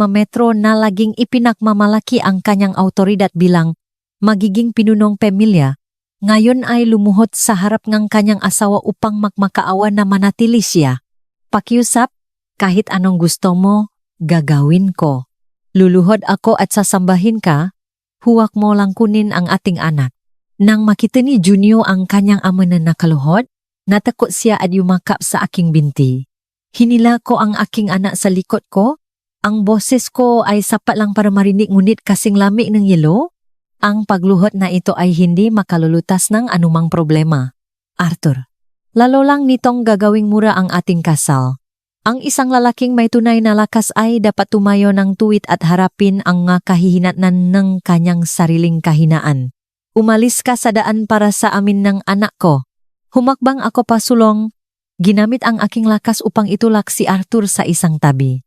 metro na laging ipinagmamalaki ang kanyang autoridad bilang magiging pinunong pamilya, ngayon ay lumuhod sa harap ng kanyang asawa upang magmakaawa na manatili siya. Pakiusap, kahit anong gusto mo, gagawin ko. Luluhod ako at sasambahin ka, huwag mo lang kunin ang ating anak. Nang makita ni Junio ang kanyang ama na nakaluhod, natakot siya at yumakap sa aking binti. Hinila ko ang aking anak sa likod ko. Ang boses ko ay sapat lang para marinig ngunit kasing lamig ng yelo. Ang pagluhod na ito ay hindi makalulutas ng anumang problema. Arthur, lalo lang nitong gagawing mura ang ating kasal. Ang isang lalaking may tunay na lakas ay dapat tumayo ng tuwid at harapin ang kahihinatnan ng kanyang sariling kahinaan. Umalis ka sa daan para sa amin ng anak ko. Humakbang ako pasulong. Ginamit ang aking lakas upang itulak si Arthur sa isang tabi.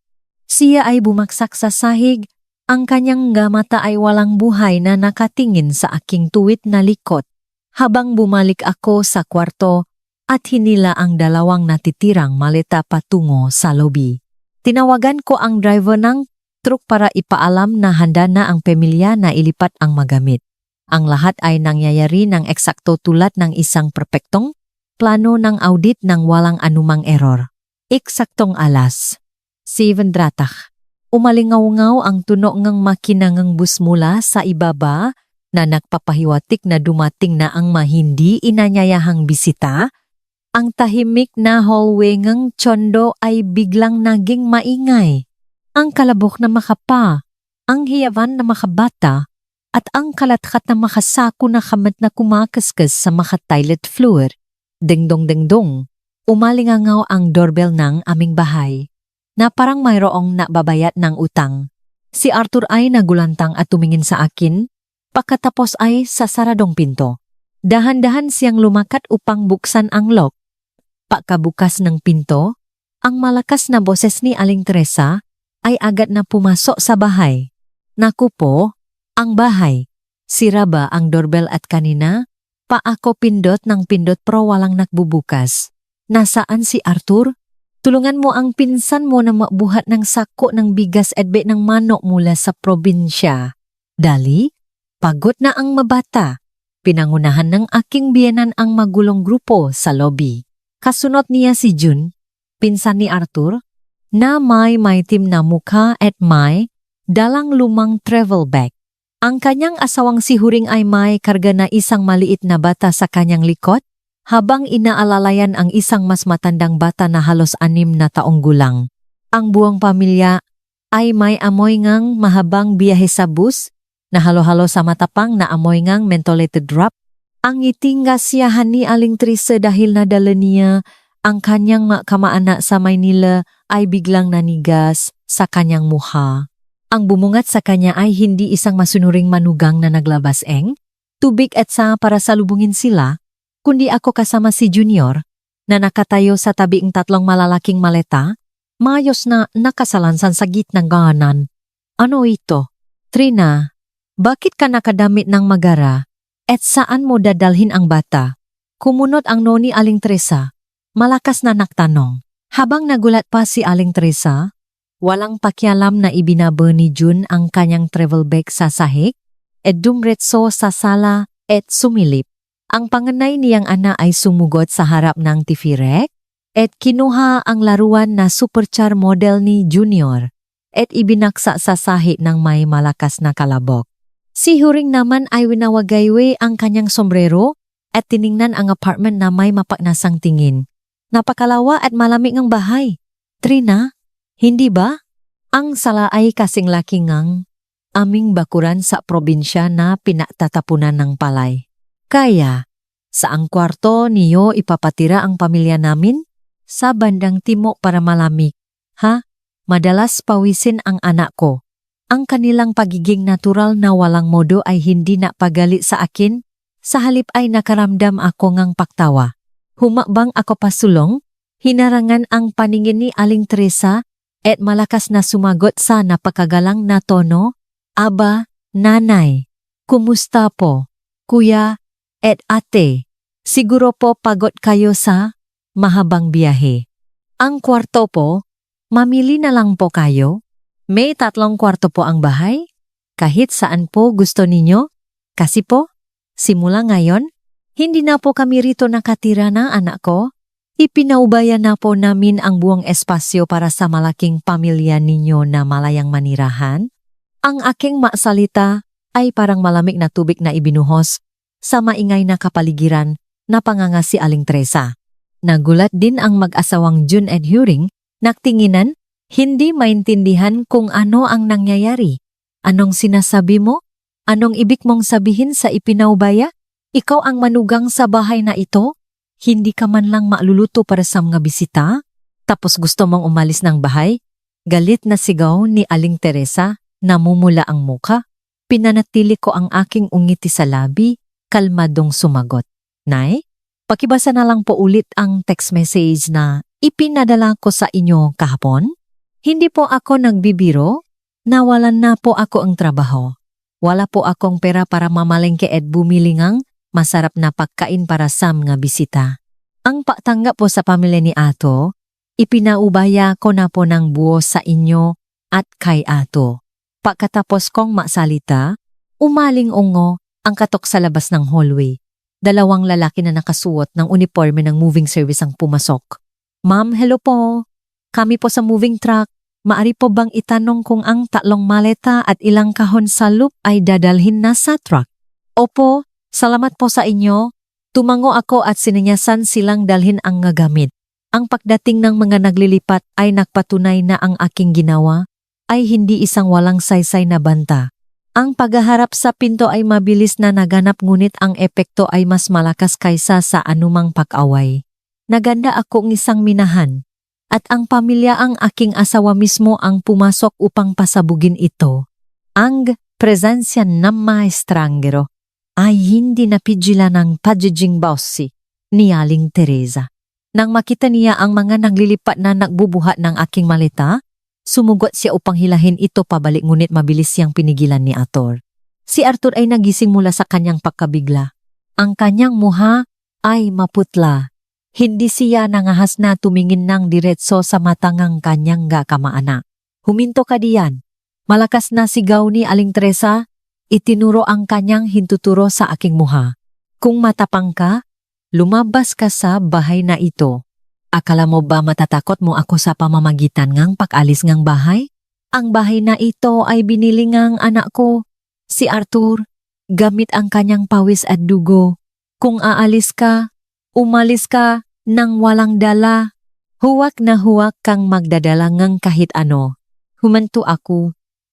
Siya ay bumagsak sa sahig, ang kanyang mata ay walang buhay na nakatingin sa aking tuwid na likod. Habang bumalik ako sa kwarto at hinila ang dalawang natitirang maleta patungo sa lobby. Tinawagan ko ang driver ng truck para ipaalam na handa na ang pamilya na ilipat ang magamit. Ang lahat ay nangyayari ng eksakto tulad ng isang perpektong plano ng audit ng walang anumang error. Eksaktong alas 7:00. Umalingaw-ngaw ang tunog ng makina ng bus mula sa ibaba na nagpapahiwatik na dumating na ang mahindi inanyayahang bisita. Ang tahimik na hallway ng Chondo ay biglang naging maingay. Ang kalabok na makapa, ang hiyawan na makabata, at ang kalatkat na makasako na kamot na kumakaskas sa maka-toilet floor. Dingdong-dingdong, umalingangaw ang doorbell ng aming bahay. na parang mayroong nababayat ng utang. Si Arthur ay nagulantang at tumingin sa akin, pagkatapos ay sa saradong pinto. Dahan-dahan siyang lumakat upang buksan ang lock. Pagkabukas ng pinto, ang malakas na boses ni Aling Teresa ay agad na pumasok sa bahay. Naku po, ang bahay. Sira ba ang doorbell at kanina? Pa ako pindot ng pindot pero walang nagbubukas. Nasaan si Arthur? Tulungan mo ang pinsan mo na mabuhat ng sako ng bigas at bet ng manok mula sa probinsya. Dali, pagod na ang mabata. Pinangunahan ng aking biyenan ang magulong grupo sa lobby. Kasunod niya si June, pinsan ni Arthur, na may maitim na mukha at may dalang lumang travel bag. Ang kanyang asawang si Huring ay may karga na isang maliit na bata sa kanyang likod, habang inaalalayan ang isang mas matandang bata na halos 6 na taong gulang. Ang buong pamilya ay may amoy ngang mahabang biyahe sa bus, na halo-halo sa matapang na amoy ngang mentholated drop. Ang ngiting siyahan ni Aling Teresa dahil nadala niya ang kanyang kamaanak sa Maynila ay biglang nanigas sa kanyang mukha. Ang bumungat sa kanya ay hindi isang masunuring manugang na naglabas-eng, tubig at sa para salubungin sila, kundi ako kasama si Junior na nakatayo sa tabiing 3 malalaking maleta, mayos na nakasalansan sa gitnang gahanan. Ano ito? Trina, bakit ka nakadamit ng magara? At saan mo dadalhin ang bata? Kumunot ang noni Aling Teresa. Malakas na nagtanong. Habang nagulat pa si Aling Teresa, walang pakialam na ibinabo ni June ang kanyang travel bag sa sahig at dumretso sa sala at sumilip. Ang panganay niyang ana ay sumugot sa harap ng tifirek at kinuha ang laruan na superchar model ni Junior at ibinaksa sa sahig ng may malakas na kalabok. Si Huring naman ay winawagaywe ang kanyang sombrero at tiningnan ang apartment na may mapaknasang tingin. Napakalawa at malamig ang bahay. Trina, hindi ba? Ang sala ay kasing laki ngang aming bakuran sa probinsya na pinatatapunan ng palay. Kaya, saang kwarto niyo ipapatira ang pamilya namin? Sa bandang timok para malamig. Ha? Madalas pawisin ang anak ko. Ang kanilang pagiging natural na walang modo ay hindi na pagalit sa akin, sa halip ay nakaramdam ako ngang paktawa. Humakbang ako pasulong, hinarangan ang paningin ni Aling Teresa at malakas na sumagot sa napakagalang na tono, Aba, nanay, kumusta po? Kuya at ate, siguro po pagod kayo sa mahabang biyahe. Ang kwarto po, mamili na lang po kayo. May 3 kwarto po ang bahay. Kahit saan po gusto ninyo. Kasi po, simula ngayon, hindi na po kami rito nakatira na anak ko. Ipinaubaya na po namin ang buong espasyo para sa malaking pamilya ninyo na malayang manirahan. Ang aking masalita ay parang malamig na tubig na ibinuhos sa maingay na kapaligiran na panganga si Aling Teresa. Nagulat din ang mag-asawang June and Huring, nagtinginan, hindi maintindihan kung ano ang nangyayari. Anong sinasabi mo? Anong ibig mong sabihin sa ipinaubaya? Ikaw ang manugang sa bahay na ito? Hindi ka man lang maluluto para sa mga bisita? Tapos gusto mong umalis ng bahay? Galit na sigaw ni Aling Teresa, namumula ang muka. Pinanatili ko ang aking ungiti sa labi, kalmadong sumagot. Nay, pakibasa na lang po ulit ang text message na ipinadala ko sa inyo kahapon. Hindi po ako nagbibiro, nawalan na po ako ang trabaho. Wala po akong pera para mamalengke at bumili ngang masarap na pagkain para sa mga bisita. Ang patanggap po sa pamilya ni Ato, ipinaubaya ko na po ng buo sa inyo at kay Ato. Pagkatapos kong masalita, umaling ungo ang katok sa labas ng hallway. 2 lalaki na nakasuot ng uniforme ng moving service ang pumasok. Ma'am, hello po. Kami po sa moving truck. Maari po bang itanong kung ang 3 maleta at ilang kahon sa loop ay dadalhin na sa truck? Opo, salamat po sa inyo. Tumango ako at sinanyasan silang dalhin ang nga gamit. Ang pagdating ng mga naglilipat ay nagpatunay na ang aking ginawa ay hindi isang walang saysay na banta. Ang paghaharap sa pinto ay mabilis na naganap ngunit ang epekto ay mas malakas kaysa sa anumang pag-away. Naganda akong isang minahan. At ang pamilya ang aking asawa mismo ang pumasok upang pasabugin ito. Ang presensya ng mga estranggero ay hindi napidjila ng pagiging bossy ni Aling Teresa. Nang makita niya ang mga naglilipat na nagbubuhat ng aking maleta, sumugot siya upang hilahin ito pabalik ngunit mabilis siyang pinigilan ni Arthur. Si Arthur ay nagising mula sa kanyang pagkabigla. Ang kanyang muha ay maputla. Hindi siya nangahas na tumingin ng diretso sa matangang kanyang kamaanak. Huminto ka diyan. Malakas na sigaw ni Aling Teresa, itinuro ang kanyang hintuturo sa aking muha. Kung matapang ka, lumabas ka sa bahay na ito. Akala mo ba matatakot mo ako sa pamamagitan ngang pag-alis ngang bahay? Ang bahay na ito ay binili ngang anak ko, si Arthur, gamit ang kanyang pawis at dugo. Kung aalis ka, umalis ka nang walang dala. Huwag na huwag kang magdadala ngang kahit ano. Humanto ako.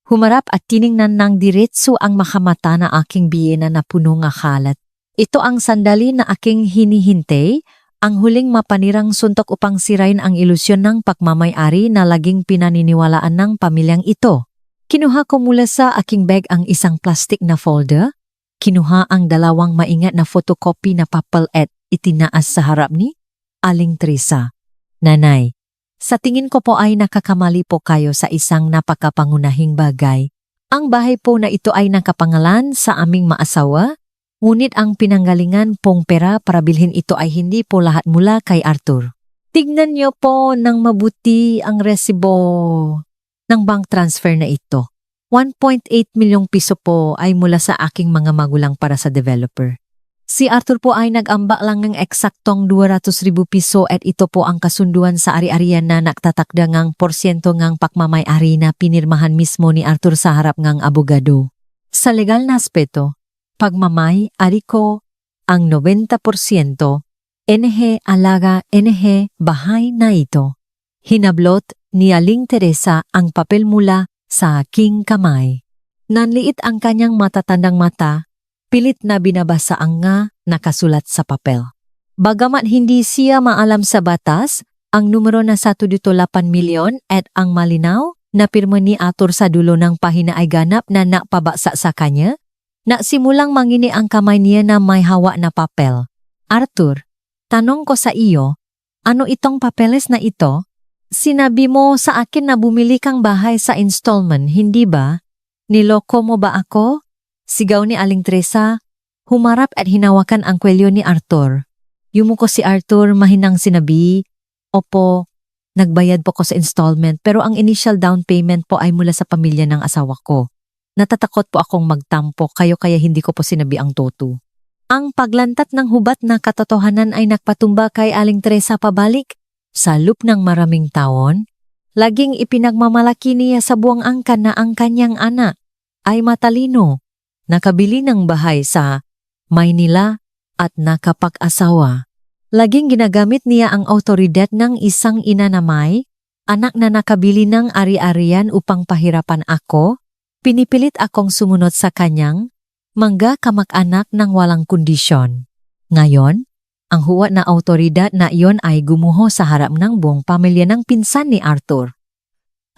Humarap at tiningnan ng diretso ang makamata na aking biyena na puno nga kalat. Ito ang sandali na aking hinihintay, ang huling mapanirang suntok upang sirain ang ilusyon ng pagmamay-ari na laging pinaniniwalaan ng pamilyang ito. Kinuha ko mula sa aking bag ang isang plastic na folder. Kinuha ang 2 maingat na photocopy na papel at itinaas sa harap ni Aling Teresa. Nanay, sa tingin ko po ay nakakamali po kayo sa isang napakapangunahing bagay. Ang bahay po na ito ay nakapangalan sa aming maasawa, ngunit ang pinanggalingan pong pera para bilhin ito ay hindi po lahat mula kay Arthur. Tignan niyo po ng mabuti ang resibo ng bank transfer na ito. 1.8 milyong piso po ay mula sa aking mga magulang para sa developer. Si Arthur po ay nag-ambak lang ng eksaktong 200,000 piso at ito po ang kasunduan sa ari-arian na nagtatakda ngang porsyento ngang pakmamay-ari na pinirmahan mismo ni Arthur sa harap ngang abogado. Sa legal na aspeto, pagmamay-ari ko ang 90%, NG alaga NG bahay na ito. Hinablot ni Aling Teresa ang papel mula sa aking kamay. Nanliit ang kanyang matatandang mata, pilit na binabasa ang nga nakasulat sa papel. Bagamat hindi siya maalam sa batas, ang numero na 1.8 milyon at ang malinaw na pirma ni Arthur sa dulo ng pahina ay ganap na napabasa sa kanya, nasimulang mangini ang kamay niya na may hawak na papel. Arthur, tanong ko sa iyo, ano itong papeles na ito? Sinabi mo sa akin na bumili kang bahay sa installment, hindi ba? Niloko mo ba ako? Sigaw ni Aling Teresa, humarap at hinawakan ang kwelyo ni Arthur. Yumuko si Arthur mahinang sinabi, opo, nagbayad po ko sa installment pero ang initial down payment po ay mula sa pamilya ng asawa ko. Natatakot po akong magtampo kaya hindi ko po sinabi ang toto. Ang paglantat ng hubat na katotohanan ay nagpatumba kay Aling Teresa pabalik. Sa loop ng maraming taon, laging ipinagmamalaki niya sa buwang angkan na ang kanyang anak ay matalino, nakabili ng bahay sa Maynila at nakapag-asawa. Laging ginagamit niya ang awtoridad ng isang ina na may anak na nakabili ng ari-arian upang pahirapan ako. Pinipilit akong sumunod sa kanyang mangga kamag-anak ng walang kondisyon. Ngayon, ang huwat na awtoridad na iyon ay gumuho sa harap ng buong pamilya ng pinsan ni Arthur.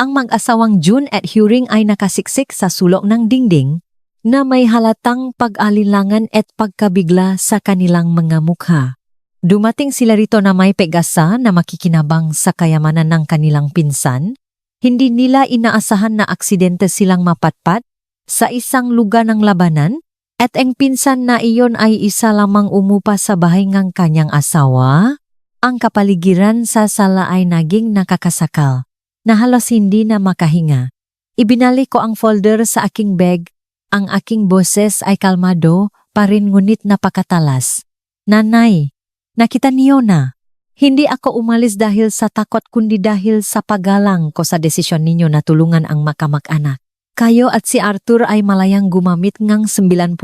Ang mag-asawang June at Huring ay nakasiksik sa sulok ng dingding na may halatang pag-alinlangan at pagkabigla sa kanilang mga mukha. Dumating sila rito na may peg-asa na makikinabang sa kayamanan ng kanilang pinsan. Hindi nila inaasahan na aksidente silang mapatpat sa isang lugar ng labanan at ang pinsan na iyon ay isa lamang umupa sa bahay ng kanyang asawa. Ang kapaligiran sa sala ay naging nakakasakal na halos hindi na makahinga. Ibinalik ko ang folder sa aking bag. Ang aking boses ay kalmado pa rin ngunit napakatalas. Nanay, nakita niyo na. Hindi ako umalis dahil sa takot kundi dahil sa paggalang ko sa desisyon ninyo na tulungan ang makamag-anak. Kayo at si Arthur ay malayang gumamit ngang 90%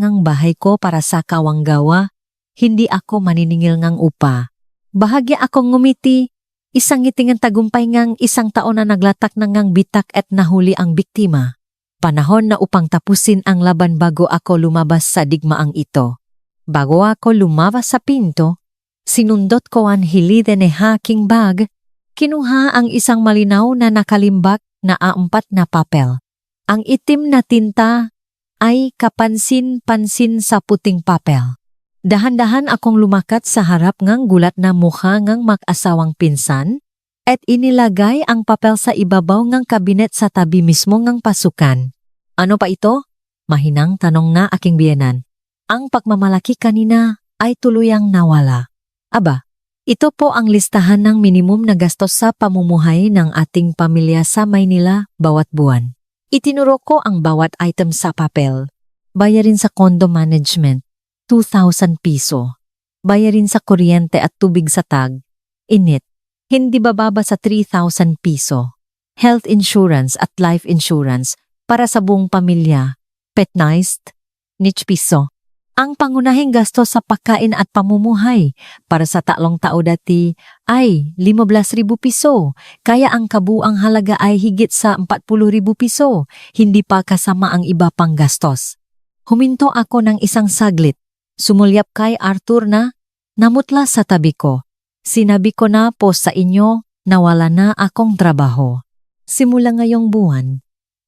ngang bahay ko para sa kawanggawa. Hindi ako maniningil ngang upa. Bahagya akong ngumiti. Isang ngitingan tagumpay ngang 1 taon na naglatak na ngang bitak at nahuli ang biktima. Panahon na upang tapusin ang laban bago ako lumabas sa digmaang ito. Bago ako lumabas sa pinto, sinundot ko ang hilid ni haking bag Kinuha ang isang malinaw na nakalimbak na A4 na papel. Ang itim na tinta ay kapansin-pansin sa puting papel. Dahan-dahan akong lumakat sa harap ngang gulat na mukha ngang mag-asawang pinsan at inilagay ang papel sa ibabaw ngang kabinet sa tabi mismo ngang pasukan. Ano pa ito? Mahinang tanong na aking biyenan. Ang pagmamalaki kanina ay tuluyang nawala. Aba, ito po ang listahan ng minimum na gastos sa pamumuhay ng ating pamilya sa Maynila bawat buwan. Itinuro ko ang bawat item sa papel. Bayarin sa condo management, 2,000 piso. Bayarin sa kuryente at tubig sa tag, init, hindi bababa sa 3,000 piso. Health insurance at life insurance para sa buong pamilya, petnized, niche piso. Ang pangunahing gastos sa pagkain at pamumuhay para sa 3 tao dati ay 15,000 piso, kaya ang kabuang halaga ay higit sa 40,000 piso, hindi pa kasama ang iba pang gastos. Huminto ako ng isang saglit, sumulyap kay Arthur na namutla sa tabi ko. Sinabi ko na po sa inyo na wala na akong trabaho. Simula ngayong buwan,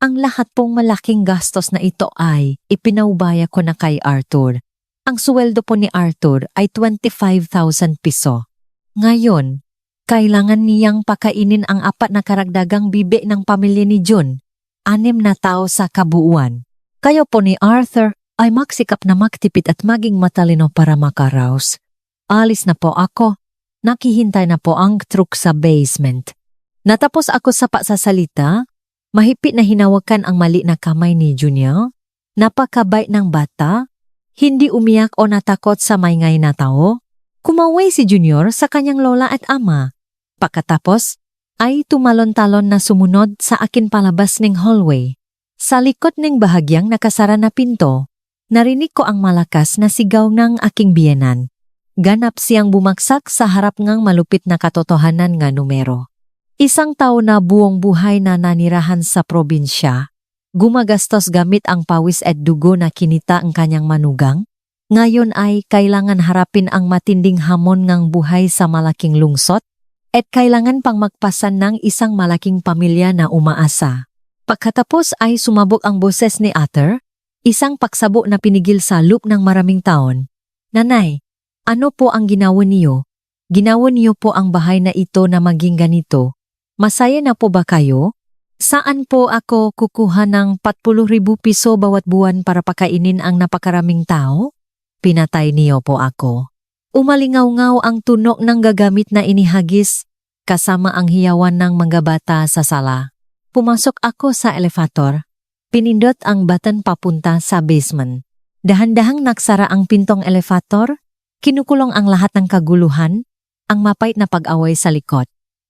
ang lahat pong malaking gastos na ito ay ipinaubaya ko na kay Arthur. Ang sweldo po ni Arthur ay 25,000 piso. Ngayon, kailangan niyang pakainin ang 4 na karagdagang bibi ng pamilya ni June, 6 na tao sa kabuuan. Kayo po ni Arthur ay magsikap na magtipid at maging matalino para makaraos. Alis na po ako. Nakihintay na po ang truck sa basement. Natapos ako sa pasasalita, mahigpit na hinawakan ang mali na kamay ni Junior. Napakabait ng bata, hindi umiyak o natakot sa maingay na tao. Kumaway si Junior sa kanyang lola at ama. Pagkatapos, ay tumalon-talon na sumunod sa akin palabas ng hallway. Sa likod ng bahagyang nakasara na pinto, narinig ko ang malakas na sigaw ng aking biyenan. Ganap siyang bumagsak sa harap ngang malupit na katotohanan nga numero. Isang tao na buong buhay na nanirahan sa probinsya, gumagastos gamit ang pawis at dugo na kinita ang kanyang manugang, ngayon ay kailangan harapin ang matinding hamon ngang buhay sa malaking lungsot at kailangan pang magpasan ng isang malaking pamilya na umaasa. Pagkatapos ay sumabog ang boses ni Arthur, isang pagsabo na pinigil sa loop ng maraming taon. Nanay, ano po ang ginawa niyo? Ginawa niyo po ang bahay na ito na maging ganito. Masaya na po ba kayo? Saan po ako kukuha ng 40,000 piso bawat buwan para pakainin ang napakaraming tao? Pinatay niyo po ako. Umalingaw-ngaw ang tunok ng gagamit na inihagis kasama ang hiyawan ng mga bata sa sala. Pumasok ako sa elevator. Pinindot ang button papunta sa basement. Dahan-dahang naksara ang pintong elevator. Kinukulong ang lahat ng kaguluhan, ang mapait na pag-away sa likod.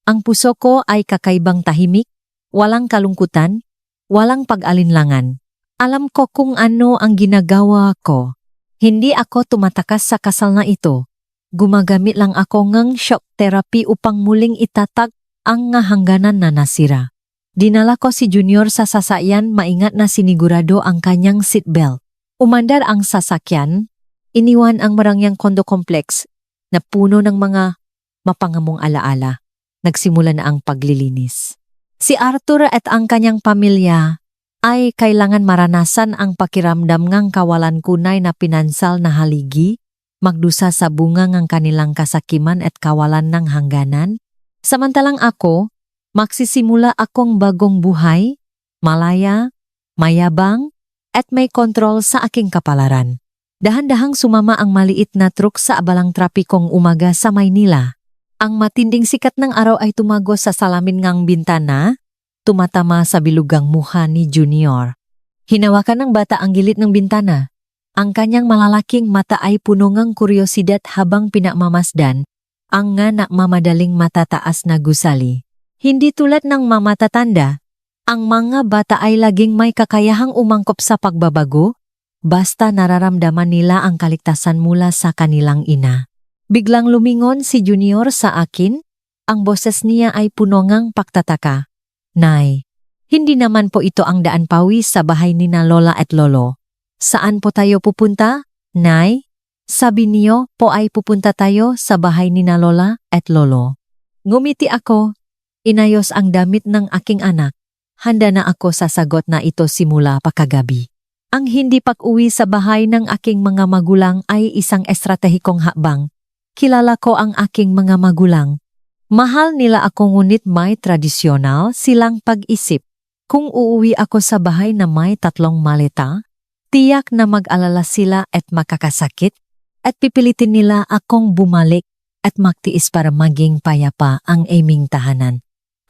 Ang puso ko ay kakaibang tahimik, walang kalungkutan, walang pag-alinlangan. Alam ko kung ano ang ginagawa ko. Hindi ako tumatakas sa kasal na ito. Gumagamit lang ako ng shock therapy upang muling itatag ang hangganan na nasira. Dinala ko si Junior sa sasakyan, maingat na sinigurado ang kanyang seatbelt. Umandar ang sasakyan. Iniwan ang marangyang condo complex na puno ng mga mapangamong alaala. Nagsimula na ang paglilinis. Si Arthur at ang kanyang pamilya ay kailangan maranasan ang pakiramdam ngang kawalan kunay na pinansal na haligi, magdusa sa bunga ng kanilang kasakiman at kawalan ng hangganan. Samantalang ako, magsisimula akong bagong buhay, malaya, mayabang, at may kontrol sa aking kapalaran. Dahan-dahang sumama ang maliit na truck sa abalang trapikong umaga sa Maynila. Ang matinding sikat ng araw ay tumagos sa salamin ngang bintana, tumatama sa bilugang mukha ni Junior. Hinawakan ng bata ang gilid ng bintana. Ang kanyang malalaking mata ay puno ngang kuryosidad habang pinamamasdan ang nga madaling matataas na gusali. Hindi tulad ng mamatatanda, ang mga bata ay laging may kakayahang umangkop sa pagbabago, basta nararamdaman nila ang kaligtasan mula sa kanilang ina. Biglang lumingon si Junior sa akin, ang boses niya ay puno ngang pagtataka. Nay, hindi naman po ito ang daan pawis sa bahay ni na Lola at Lolo. Saan po tayo pupunta, Nay? Sabi niyo po ay pupunta tayo sa bahay ni na Lola at Lolo. Ngumiti ako, Inayos ang damit ng aking anak. Handa na ako sa sagot na ito simula pa kagabi. Ang hindi pag-uwi sa bahay ng aking mga magulang ay isang estratehikong hakbang. Kilala ko ang aking mga magulang. Mahal nila ako ngunit may tradisyonal silang pag-isip. Kung uuwi ako sa bahay na may 3 maleta, tiyak na mag-alala sila at makakasakit at pipilitin nila akong bumalik at magtiis para maging payapa ang aming tahanan.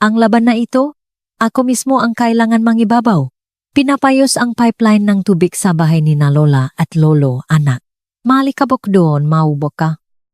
Ang laban na ito, ako mismo ang kailangan mangibabaw. Pinapayos ang pipeline ng tubig sa bahay ni na lola at lolo, anak. Malikabok doon, maubok ka.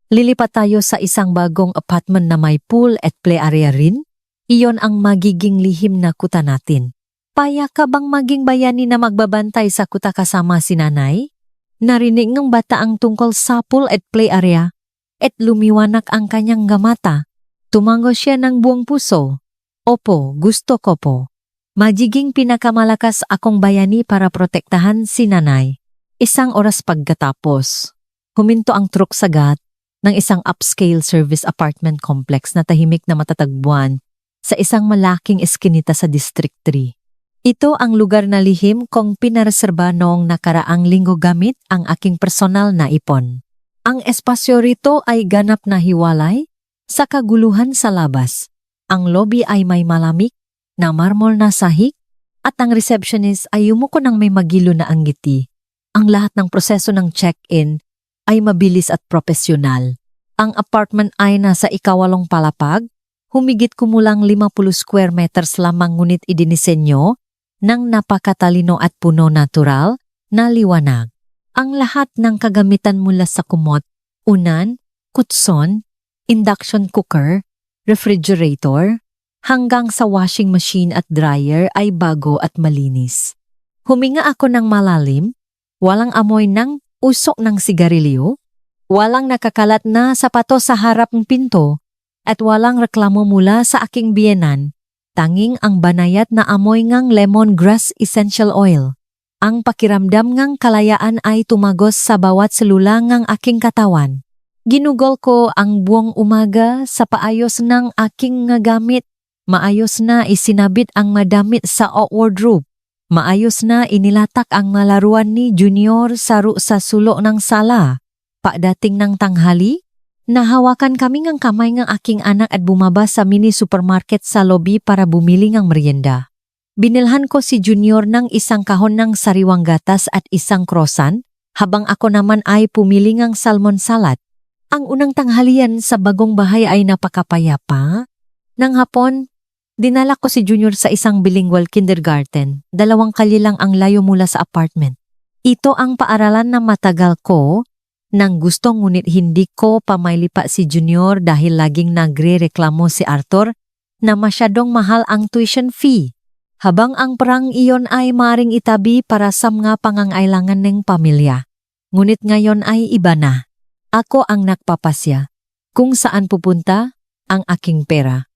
Lilipat tayo sa isang bagong apartment na may pool at play area rin. Iyon ang magiging lihim na kuta natin. Paya ka bang maging bayani na magbabantay sa kuta kasama si nanay? Narinig ng bata ang tungkol sa pool at play area at lumiwanag ang kanyang gamata. Tumango siya ng buong puso. Opo, gusto ko po. Magiging pinakamalakas akong bayani para protektahan si nanay. Isang oras pagkatapos, huminto ang truck sagat ng isang upscale service apartment complex na tahimik na matatagpuan sa isang malaking eskinita sa District 3. Ito ang lugar na lihim kong pinareserba noong nakaraang linggo gamit ang aking personal na ipon. Ang espasyo rito ay ganap na hiwalay sa kaguluhan sa labas. Ang lobby ay may malamig na marmol na sahig at ang receptionist ay yumuko ng may magilo na anggiti. Ang lahat ng proseso ng check-in ay mabilis at profesional. Ang apartment ay nasa 8 palapag, humigit kumulang 50 square meters lamang ngunit idinisenyo ng napakatalino at puno natural na liwanag. Ang lahat ng kagamitan mula sa kumot, unan, kutson, induction cooker, refrigerator, hanggang sa washing machine at dryer ay bago at malinis. Huminga ako ng malalim, walang amoy ng usok ng sigarilyo, walang nakakalat na sapatos sa harap ng pinto, at walang reklamo mula sa aking biyenan, tanging ang banayat na amoy ngang lemongrass essential oil. Ang pakiramdam ngang kalayaan ay tumagos sa bawat selula ngang aking katawan. Ginugol ko ang buong umaga sa paayos ng aking nga gamit. Maayos na isinabit ang madamit sa wardrobe. Maayos na inilatak ang malaruan ni Junior sa sulo ng sala. Pagdating ng tanghali, nahawakan kami ng kamay ng aking anak at bumaba sa mini supermarket sa lobby para bumili ng merienda. Binilhan ko si Junior ng isang kahon ng sariwang gatas at isang croissant, habang ako naman ay pumili ng salmon salad. Ang unang tanghalian sa bagong bahay ay napakapayapa. Nang hapon, dinala ko si Junior sa isang bilingual kindergarten. 2 kalye lang ang layo mula sa apartment. Ito ang paaralan na matagal ko nang gusto ngunit hindi ko pamailipa si Junior dahil laging nagre-reklamo si Arthur na masyadong mahal ang tuition fee. Habang ang perang iyon ay maring itabi para sa mga pangangailangan ng pamilya. Ngunit ngayon ay iba na. Ako ang nagpapasya kung saan pupunta ang aking pera.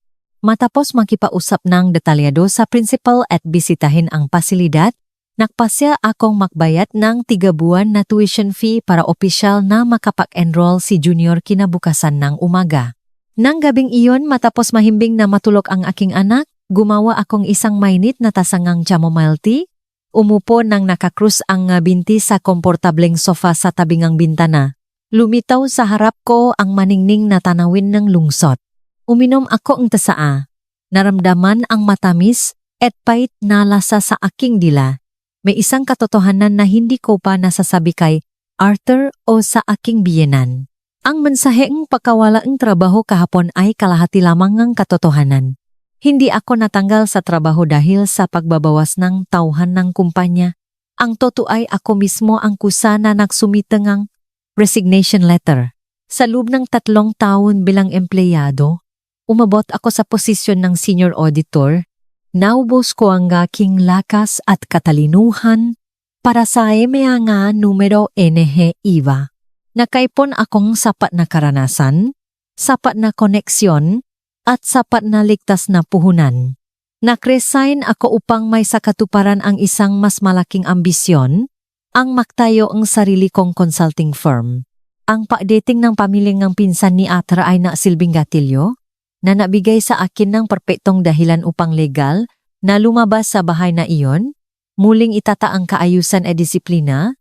Matapos makipausap ng detalyado sa principal at bisitahin ang pasilidad, nagpasya akong makbayat ng 3 buwan na tuition fee para opisyal na makapag-enroll si Junior kinabukasan ng umaga. Nang gabing iyon matapos mahimbing na matulog ang aking anak, gumawa akong isang mainit na tasangang chamomile tea, umupo nang nakakrus ang binti sa komportableng sofa sa tabingang bintana. Lumitaw sa harap ko ang maningning na tanawin ng lungsod. Uminom ako ang tasaa. Naramdaman ang matamis at pait na lasa sa aking dila. May isang katotohanan na hindi ko pa nasasabi kay Arthur o sa aking biyenan. Ang mensaheng pagkawala ng trabaho kahapon ay kalahati lamang ng katotohanan. Hindi ako natanggal sa trabaho dahil sa pagbabawas ng tauhan ng kumpanya. Ang totoo ay ako mismo ang kusa na nagsumitangang resignation letter. Sa loob ng 3 taon bilang empleyado, umabot ako sa posisyon ng senior auditor. Naubos ko ang aking lakas at katalinuhan para sa mga numero NH-IVA. Nakaipon akong sapat na karanasan, sapat na koneksyon, at sapat na ligtas na puhunan. Nag-resign ako upang may sakatuparan ang isang mas malaking ambisyon, ang maktayo ang sarili kong consulting firm. Ang pagdating ng pamilyang ng pinsan ni Atra ay nasilbing gatilyo. na nabigay sa akin ng perpektong dahilan upang legal na lumabas sa bahay na iyon, muling itata ang kaayusan at disiplina,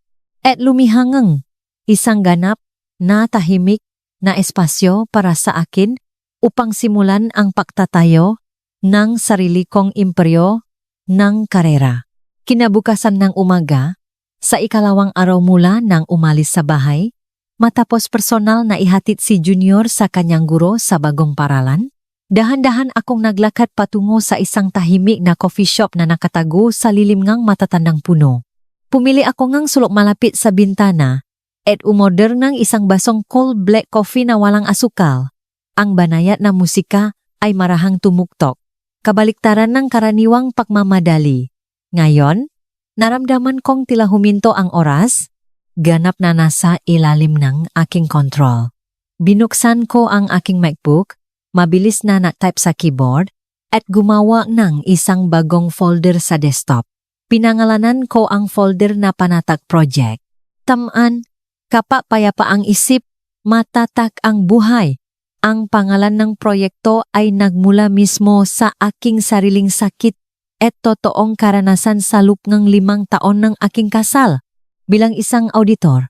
at lumihangang isang ganap na tahimik na espasyo para sa akin upang simulan ang pagtatayo ng sarili kong imperyo ng karera. Kinabukasan ng umaga, sa ikalawang araw mula nang umalis sa bahay, matapos personal na ihatid si Junior sa kanyang guro sa bagong paralan, dahan-dahan akong naglakad patungo sa isang tahimik na coffee shop na nakatago sa lilim ngang matatandang puno. Pumili ako ngang sulok malapit sa bintana at umorder ng isang basong cold black coffee na walang asukal. Ang banayat na musika ay marahang tumuktok, kabaliktaran ng karaniwang pagmamadali. Ngayon, naramdaman kong tila huminto ang oras, ganap na nasa ilalim ng aking kontrol. Binuksan ko ang aking MacBook, mabilis na na-type sa keyboard, at gumawa ng isang bagong folder sa desktop. Pinangalanan ko ang folder na Panatag Project. Tamaan, kapapayapa ang isip, matatak ang buhay. Ang pangalan ng proyekto ay nagmula mismo sa aking sariling sakit at totoong karanasan sa lupngang 5 taon ng aking kasal. Bilang isang auditor,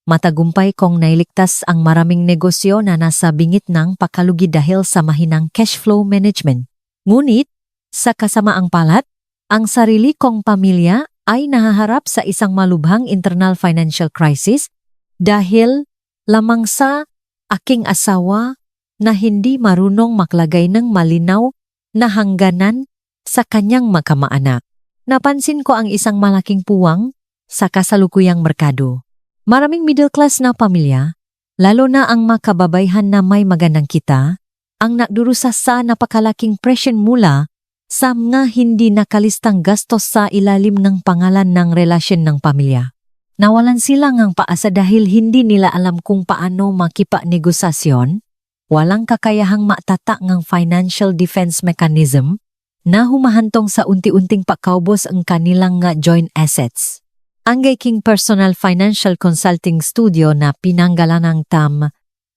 matagumpay kong nailigtas ang maraming negosyo na nasa bingit ng pakalugi dahil sa mahinang cash flow management. Ngunit, sa kasamaang palad, ang sarili kong pamilya ay nahaharap sa isang malubhang internal financial crisis dahil lamang sa aking asawa na hindi marunong maglagay ng malinaw na hangganan sa kanyang magkamaanak. Napansin ko ang isang malaking puwang sa kasalukuyang merkado. Maraming middle class na pamilya, lalo na ang makababayhan na may magandang kita, ang nagdurusa sa napakalaking presyon mula sa mga hindi nakalistang gastos sa ilalim ng pangalan ng relasyon ng pamilya. Nawalan sila ng paasa dahil hindi nila alam kung paano makipa-negosasyon, walang kakayahang matata ng financial defense mechanism, na humahantong sa unti-unting pagkaubos ang kanilang joint assets. Ang gayking personal financial consulting studio na pinanggalan ng TAM,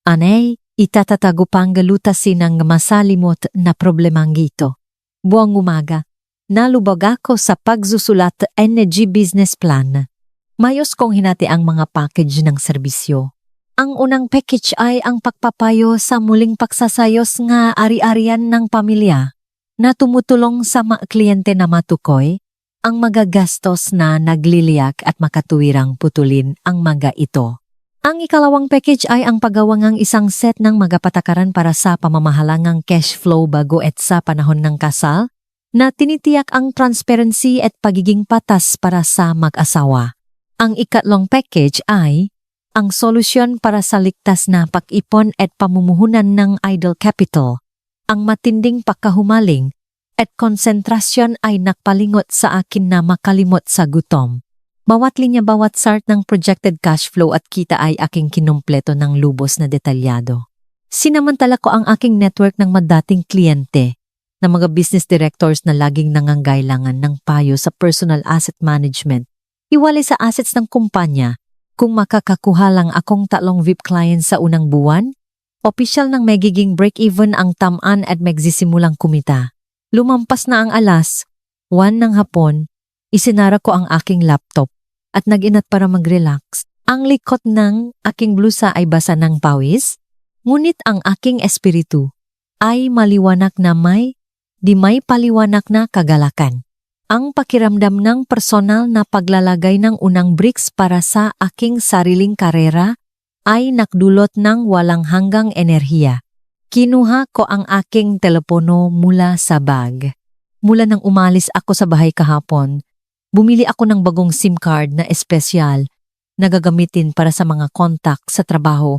anay itatatago pang galutasin ang masalimot na problemang gito. Buong umaga, nalubag ako sa pagsusulat energy business plan. Mayos kong hinati ang mga package ng serbisyo. Ang unang package ay ang pagpapayo sa muling pagsasayos nga ari-arian ng pamilya na tumutulong sa mga kliyente na matukoy ang magagastos na nagliliyak at makatuwirang putulin ang mga ito. Ang ikalawang package ay ang paggawa ng isang set ng mga patakaran para sa pamamahalangang cash flow bago at sa panahon ng kasal na tinitiyak ang transparency at pagiging patas para sa mag-asawa. Ang ikatlong package ay ang solusyon para sa ligtas na pag-ipon at pamumuhunan ng idle capital. Ang matinding pagkahumaling at konsentrasyon ay nakpalingot sa akin na makalimot sa gutom. Bawat linya bawat chart ng projected cash flow at kita ay aking kinumpleto ng lubos na detalyado. Sinamantala ko ang aking network ng madating kliyente na mga business directors na laging nangangailangan ng payo sa personal asset management. Iwalay sa assets ng kumpanya kung makakakuha lang akong 3 VIP clients sa unang buwan, opisyal nang magiging break-even ang tamaan at magsisimulang kumita. Lumampas na ang alas, 1 ng hapon, isinara ko ang aking laptop at nag-inat para mag-relax. Ang likot ng aking blusa ay basa ng pawis, ngunit ang aking espiritu ay maliwanag na di may paliwanag na kagalakan. Ang pakiramdam ng personal na paglalagay ng unang bricks para sa aking sariling karera ay nakdulot ng walang hanggang enerhiya. Kinuha ko ang aking telepono mula sa bag. Mula nang umalis ako sa bahay kahapon, bumili ako ng bagong SIM card na espesyal na gagamitin para sa mga kontak sa trabaho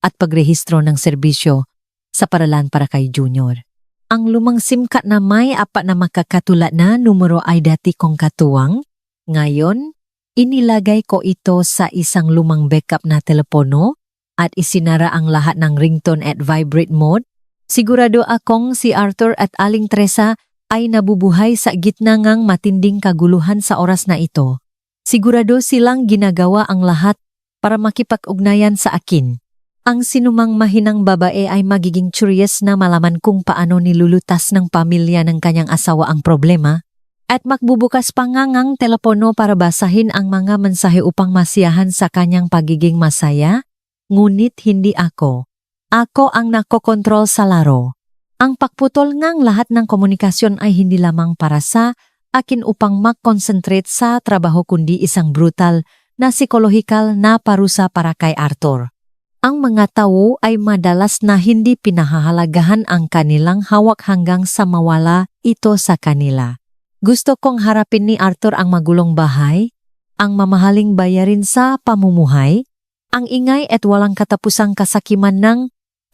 at pagrehistro ng serbisyo sa paralan para kay Junior. Ang lumang SIM card na may 4 na makakatula na numero ay dati kong katuwang. Ngayon, inilagay ko ito sa isang lumang backup na telepono at isinara ang lahat ng ringtone at vibrate mode. Sigurado akong si Arthur at Aling Teresa ay nabubuhay sa gitna ng matinding kaguluhan sa oras na ito. Sigurado silang ginagawa ang lahat para makipag-ugnayan sa akin. Ang sinumang mahinang babae ay magiging curious na malaman kung paano nilulutas ng pamilya ng kanyang asawa ang problema at magbubukas pa ngang telepono para basahin ang mga mensahe upang masiyahan sa kanyang pagiging masaya. Ngunit hindi ako. Ako ang nakokontrol sa laro. Ang pagputol ngang lahat ng komunikasyon ay hindi lamang para sa akin upang mag-concentrate sa trabaho kundi isang brutal na psikolohikal na parusa para kay Arthur. Ang mga tao ay madalas na hindi pinahahalagahan ang kanilang hawak hanggang sa mawala ito sa kanila. Gusto kong harapin ni Arthur ang magulong bahay, ang mamahaling bayarin sa pamumuhay, ang ingay at walang katapusang kasakiman ng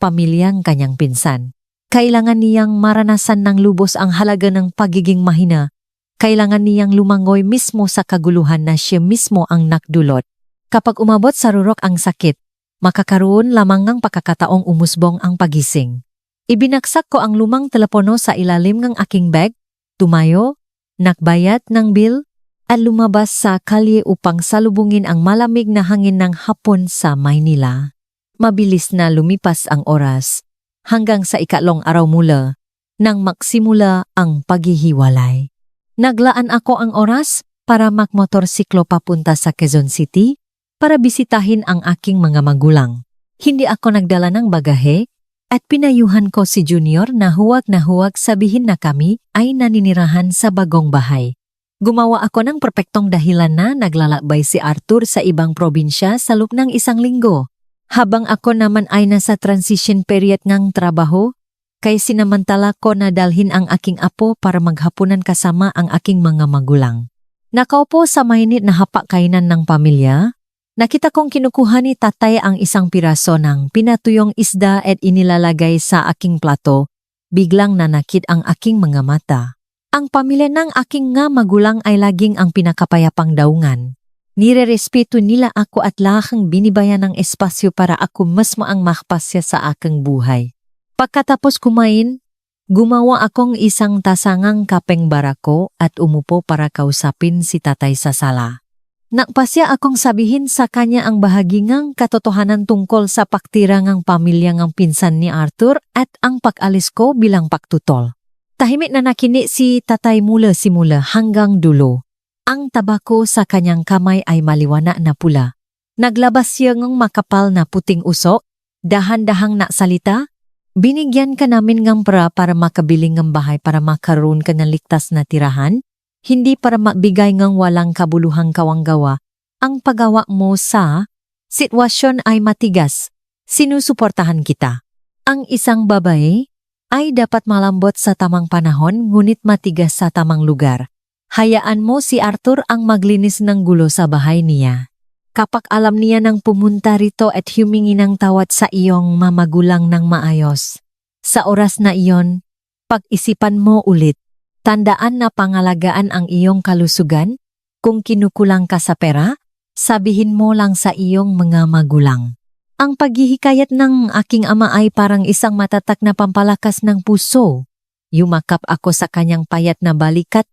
pamilyang kanyang pinsan. Kailangan niyang maranasan ng lubos ang halaga ng pagiging mahina. Kailangan niyang lumangoy mismo sa kaguluhan na siya mismo ang nakdulot. Kapag umabot sa rurok ang sakit, makakaroon lamang ng pagkakataong umusbong ang pagising. Ibinaksak ko ang lumang telepono sa ilalim ng aking bag, tumayo, nakbayat ng bill, at lumabas sa kalye upang salubungin ang malamig na hangin ng hapon sa Maynila. Mabilis na lumipas ang oras, hanggang sa ikatlong araw mula, nang magsimula ang paghihiwalay. Naglaan ako ang oras para magmotorsiklo papunta sa Quezon City, para bisitahin ang aking mga magulang. Hindi ako nagdala ng bagahe at pinayuhan ko si Junior na huwag sabihin na kami ay naninirahan sa bagong bahay. Gumawa ako ng perpektong dahilan na naglalakbay si Arthur sa ibang probinsya sa loob ng 1 linggo. Habang ako naman ay nasa transition period ng trabaho, kay sinamantala ko na dalhin ang aking apo para maghapunan kasama ang aking mga magulang. Nakaupo sa mainit na hapag-kainan ng pamilya, nakita kong kinukuha ni tatay ang isang piraso ng pinatuyong isda at inilalagay sa aking plato. Biglang nanakit ang aking mga mata. Ang pamilya ng aking nga magulang ay laging ang pinakapayapang daungan. Nirerespeto nila ako at lahang binibayan ng espasyo para ako mismo ang makapasya sa aking buhay. Pagkatapos kumain, gumawa akong isang tasangang kapeng barako at umupo para kausapin si tatay sa sala. Nakpasya akong sabihin sa kanya ang bahagingang katotohanan tungkol sa paktirangang pamilyang pinsan ni Arthur at ang pag-alis ko bilang pagtutol. Tahimik na nakini si tatay mula simula hanggang dulo. Ang tabako sa kanyang kamay ay maliwanag na pula. Naglabas siya ng makapal na puting usok, dahan-dahang naksalita. Binigyan ka namin ng para makabiling ng bahay para makaroon ka ng ligtas na tirahan. Hindi para magbigay ng walang kabuluhang kawanggawa. Ang paggawa mo sa sitwasyon ay matigas. Sinusuportahan kita. Ang isang babae ay dapat malambot sa tamang panahon ngunit matigas sa tamang lugar. Hayaan mo si Arthur ang maglinis ng gulo sa bahay niya. Kapag alam niya nang pumunta rito at humingi ng tawad sa iyong mamagulang ng maayos. Sa oras na iyon, pag-isipan mo ulit. Tandaan na pangalagaan ang iyong kalusugan. Kung kinukulang ka sa pera, sabihin mo lang sa iyong mga magulang. Ang paghihikayat ng aking ama ay parang isang matatak na pampalakas ng puso. Yumakap ako sa kanyang payat na balikat.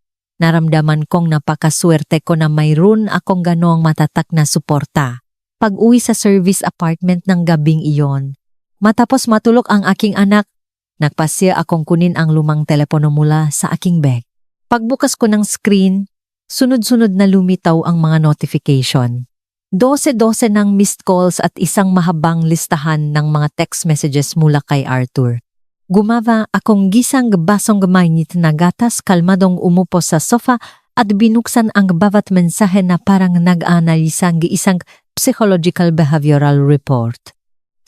Naramdaman kong napakaswerte ko na mayroon akong ganoong matatak na suporta. Pag-uwi sa service apartment ng gabing iyon, matapos matulog ang aking anak, nagpasya akong kunin ang lumang telepono mula sa aking bag. Pagbukas ko ng screen, sunod-sunod na lumitaw ang mga notification. 12 ng missed calls at isang mahabang listahan ng mga text messages mula kay Arthur. Gumawa akong gisang basong mainit na gatas, kalmadong umupo sa sofa at binuksan ang bawat mensahe na parang nag-analisa ng isang psychological behavioral report.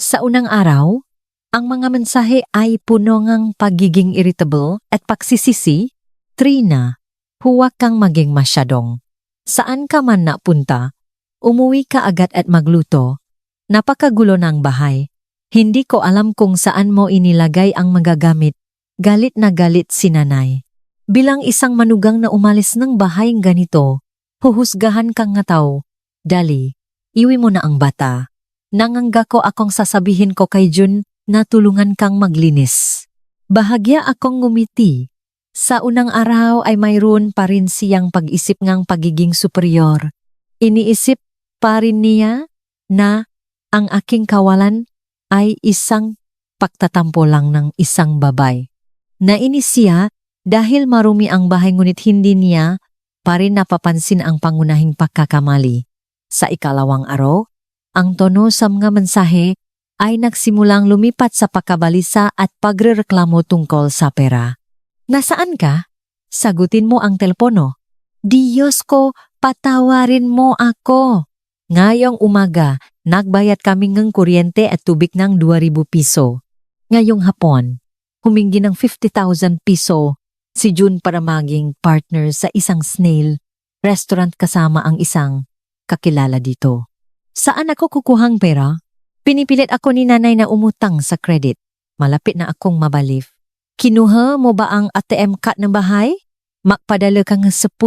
Sa unang araw, ang mga mensahe ay puno ng pagiging irritable at pagsisisi. Trina, huwag kang maging masyadong. Saan ka man napunta, umuwi ka agad at magluto. Napakagulo ng bahay. Hindi ko alam kung saan mo inilagay ang magagamit. Galit na galit si nanay. Bilang isang manugang na umalis ng bahay ganito, huhusgahan kang nga tao. Dali, iwi mo na ang bata. Nangangga ko akong sasabihin ko kay Jun na tulungan kang maglinis. Bahagya akong ngumiti. Sa unang araw ay mayroon pa rin siyang pag-isip ngang pagiging superior. Iniisip pa rin niya na ang aking kawalan ay isang pagtatampo lang ng isang babay. Nainis siya dahil marumi ang bahay ngunit hindi niya pa rin napapansin ang pangunahing pagkakamali. Sa ikalawang araw, ang tono sa mga mensahe ay nagsimulang lumipat sa pagkabalisa at pagrereklamo tungkol sa pera. Nasaan ka? Sagutin mo ang telepono. Diyos ko, patawarin mo ako. Ngayong umaga, nagbayad kami ng kuryente at tubig ng 2,000 piso. Ngayong hapon, humingi ng 50,000 piso si June para maging partner sa isang snail restaurant kasama ang isang kakilala dito. Saan ako kukuhang pera? Pinipilit ako ni nanay na umutang sa credit. Malapit na akong mabalif. Kinuha mo ba ang ATM card ng bahay? Magpadala ka ng 10,000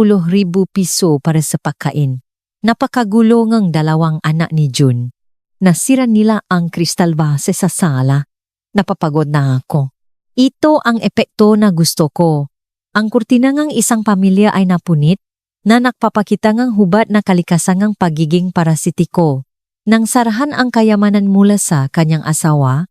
piso para sa pagkain. Napakagulo ng dalawang anak ni June. Nasira nila ang kristal base sa sala. Napapagod na ako. Ito ang epekto na gusto ko. Ang kurtina ng isang pamilya ay napunit na nagpapakita ng hubad na kalikasan ng pagiging parasitiko. Nang sarahan ang kayamanan mula sa kanyang asawa,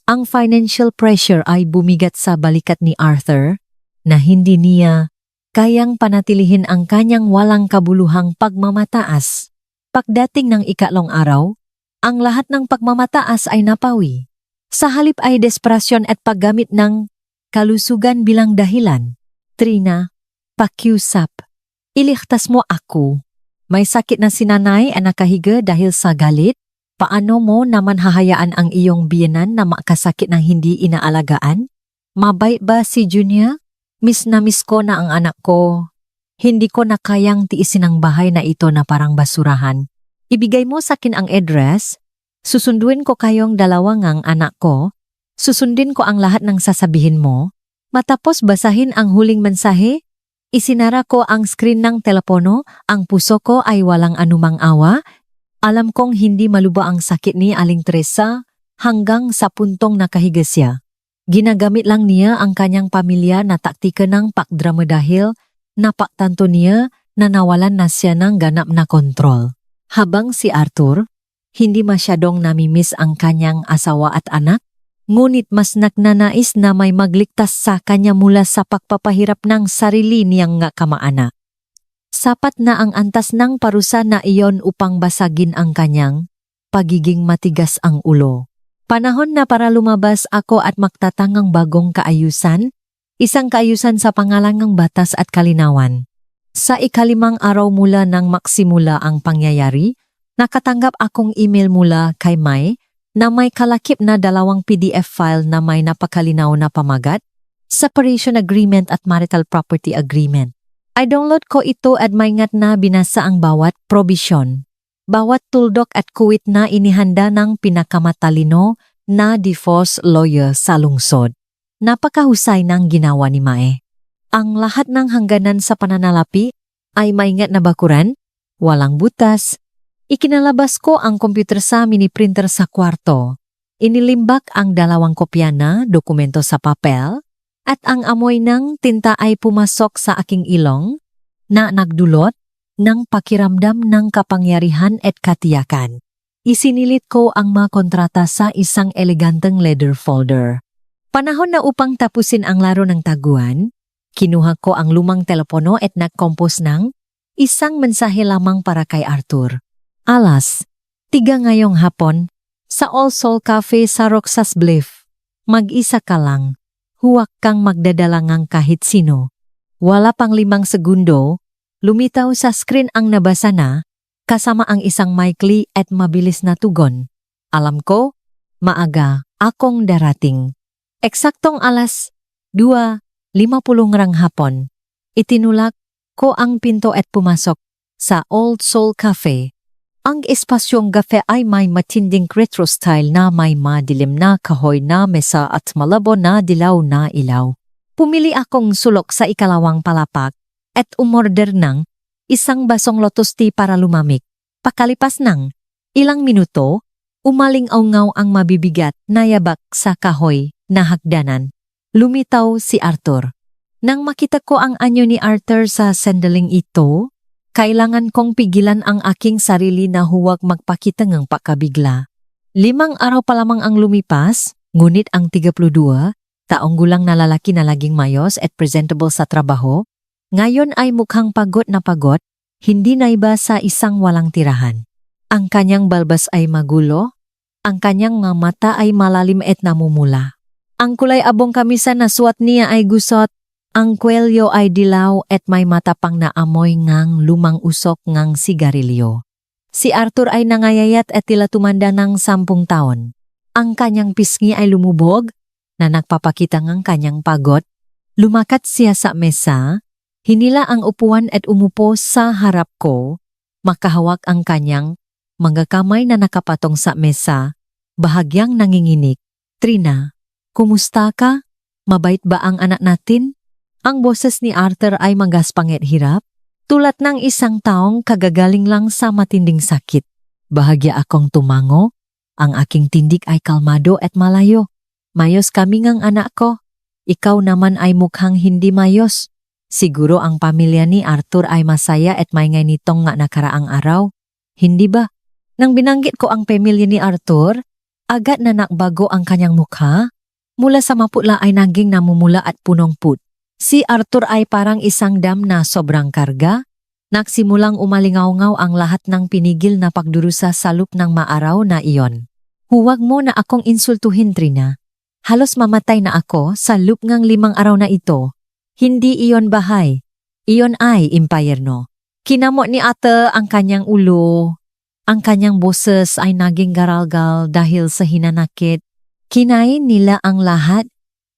ang financial pressure ay bumigat sa balikat ni Arthur na hindi niya kayang panatilihin ang kanyang walang kabuluhang pagmamataas. Pagdating ng ikatlong araw, ang lahat ng pagmamataas ay napawi. Sa halip ay desperasyon at paggamit ng kalusugan bilang dahilan. Trina, pakiusap. Iligtas mo ako. May sakit na si nanay at nakahiga dahil sa galit. Paano mo naman hahayaan ang iyong biyenan na makasakit ng hindi inaalagaan? Mabait ba si Junior? Miss na miss ko na ang anak ko. Hindi ko na kayang tiisin ang bahay na ito na parang basurahan. Ibigay mo sa akin ang address. Susunduin ko kayong dalawa ngang anak ko. Susundin ko ang lahat ng sasabihin mo. Matapos basahin ang huling mensahe, isinara ko ang screen ng telepono. Ang puso ko ay walang anumang awa. Alam kong hindi maluba ang sakit ni Aling Teresa hanggang sa puntong nakahiga siya. Ginagamit lang niya ang kanyang pamilya na taktika ng pakdrama dahil napaktanto niya na nawalan na siya ng ganap na kontrol. Habang si Arthur, hindi masyadong namimiss ang kanyang asawa at anak, ngunit mas nagnanais na may magligtas sa kanya mula sa pagpapahirap ng sarili niyang kamaanak. Sapat na ang antas ng parusa na iyon upang basagin ang kanyang pagiging matigas ang ulo. Panahon na para lumabas ako at magtatangang bagong kaayusan, isang kaayusan sa pangalangang batas at kalinawan. Sa ikalimang araw mula nang maksimula ang pangyayari, nakatanggap akong email mula kay Mai na may kalakip na 2 PDF file na may napakalinaw na pamagat, Separation Agreement at Marital Property Agreement. I-download ko ito at maingat na binasa ang bawat probisyon. Bawat tuldok at kuwit na inihanda ng pinakamatalino na divorce lawyer sa lungsod. Napakahusay ng ginawa ni Mae. Ang lahat ng hangganan sa pananalapi ay maingat na bakuran, walang butas. Ikinalabas ko ang computer sa mini printer sa kwarto. Inilimbak ang 2 kopya na dokumento sa papel at ang amoy ng tinta ay pumasok sa aking ilong na nagdulot ng pakiramdam ng kapangyarihan at katiyakan. Isinilit ko ang mga kontrata sa isang eleganteng leather folder. Panahon na upang tapusin ang laro ng taguan, kinuha ko ang lumang telepono at nag-compose ng isang mensahe lamang para kay Arthur. Alas, 3 ngayong hapon, sa All Soul Cafe sa Roxas Bluff. Mag-isa ka lang, huwag kang magdadala ng kahit sino. Wala pang 5 segundo, lumitaw sa screen ang nabasa na, kasama ang isang maikli at mabilis na tugon. Alam ko, maaga akong darating. Eksaktong alas 2:50 ng hapon, itinulak ko ang pinto at pumasok sa Old Soul Cafe. Ang espasyong cafe ay may matinding retro style na may madilim na kahoy na mesa at malabo na dilaw na ilaw. Pumili akong sulok sa ikalawang palapak at umorder ng isang basong lotus tea para lumamig. Pakalipas ng ilang minuto, umaling-aungaw ang mabibigat na yabak sa kahoy na hagdanan. Lumitaw si Arthur. Nang makita ko ang anyo ni Arthur sa sandaling ito, kailangan kong pigilan ang aking sarili na huwag magpakita ng pakabigla. 5 araw pa lamang ang lumipas, ngunit ang 32 taong gulang na lalaki na laging mayos at presentable sa trabaho, ngayon ay mukhang pagod na pagod, hindi na iba sa isang walang tirahan. Ang kanyang balbas ay magulo, ang kanyang mga mata ay malalim at namumula. Ang kulay abong kamisa na suot niya ay gusot, ang kwelyo ay dilaw at may matapang na amoy ngang lumang usok ngang sigarilyo. Si Arthur ay nangayayat at tila tumanda ng 10 taon. Ang kanyang pisngi ay lumubog, na nagpapakita ng kanyang pagod. Lumakat siya sa mesa, hinila ang upuan at umupo sa harap ko, makahawak ang kanyang mga kamay na nakapatong sa mesa, bahagyang nanginginig. Trina, kumusta ka? Mabait ba ang anak natin? Ang boses ni Arthur ay magaspang at hirap, tulad ng isang taong kagagaling lang sa matinding sakit. Bahagya akong tumango, ang aking tindig ay kalmado at malayo. Mayos kami ngang anak ko. Ikaw naman ay mukhang hindi mayos. Siguro ang pamilya ni Arthur ay masaya at maingay nitong nga nakaraang araw. Hindi ba? Nang binanggit ko ang pamilya ni Arthur, agad na nakbago ang kanyang mukha. Mula sa maputla ay naging namumula at punong put. Si Arthur ay parang isang dam na sobrang karga. Nagsimulang umalingaw-ngaw ang lahat ng pinigil na pagdurusa sa loop ng maaraw na iyon. Huwag mo na akong insultuhin, Trina. Halos mamatay na ako sa loop ngang 5 araw na ito. Hindi iyon bahay. Iyon ay impyerno. Kinamot ni ate ang kanyang ulo. Ang kanyang boses ay naging garalgal dahil sa hinanakit. Kinain nila ang lahat.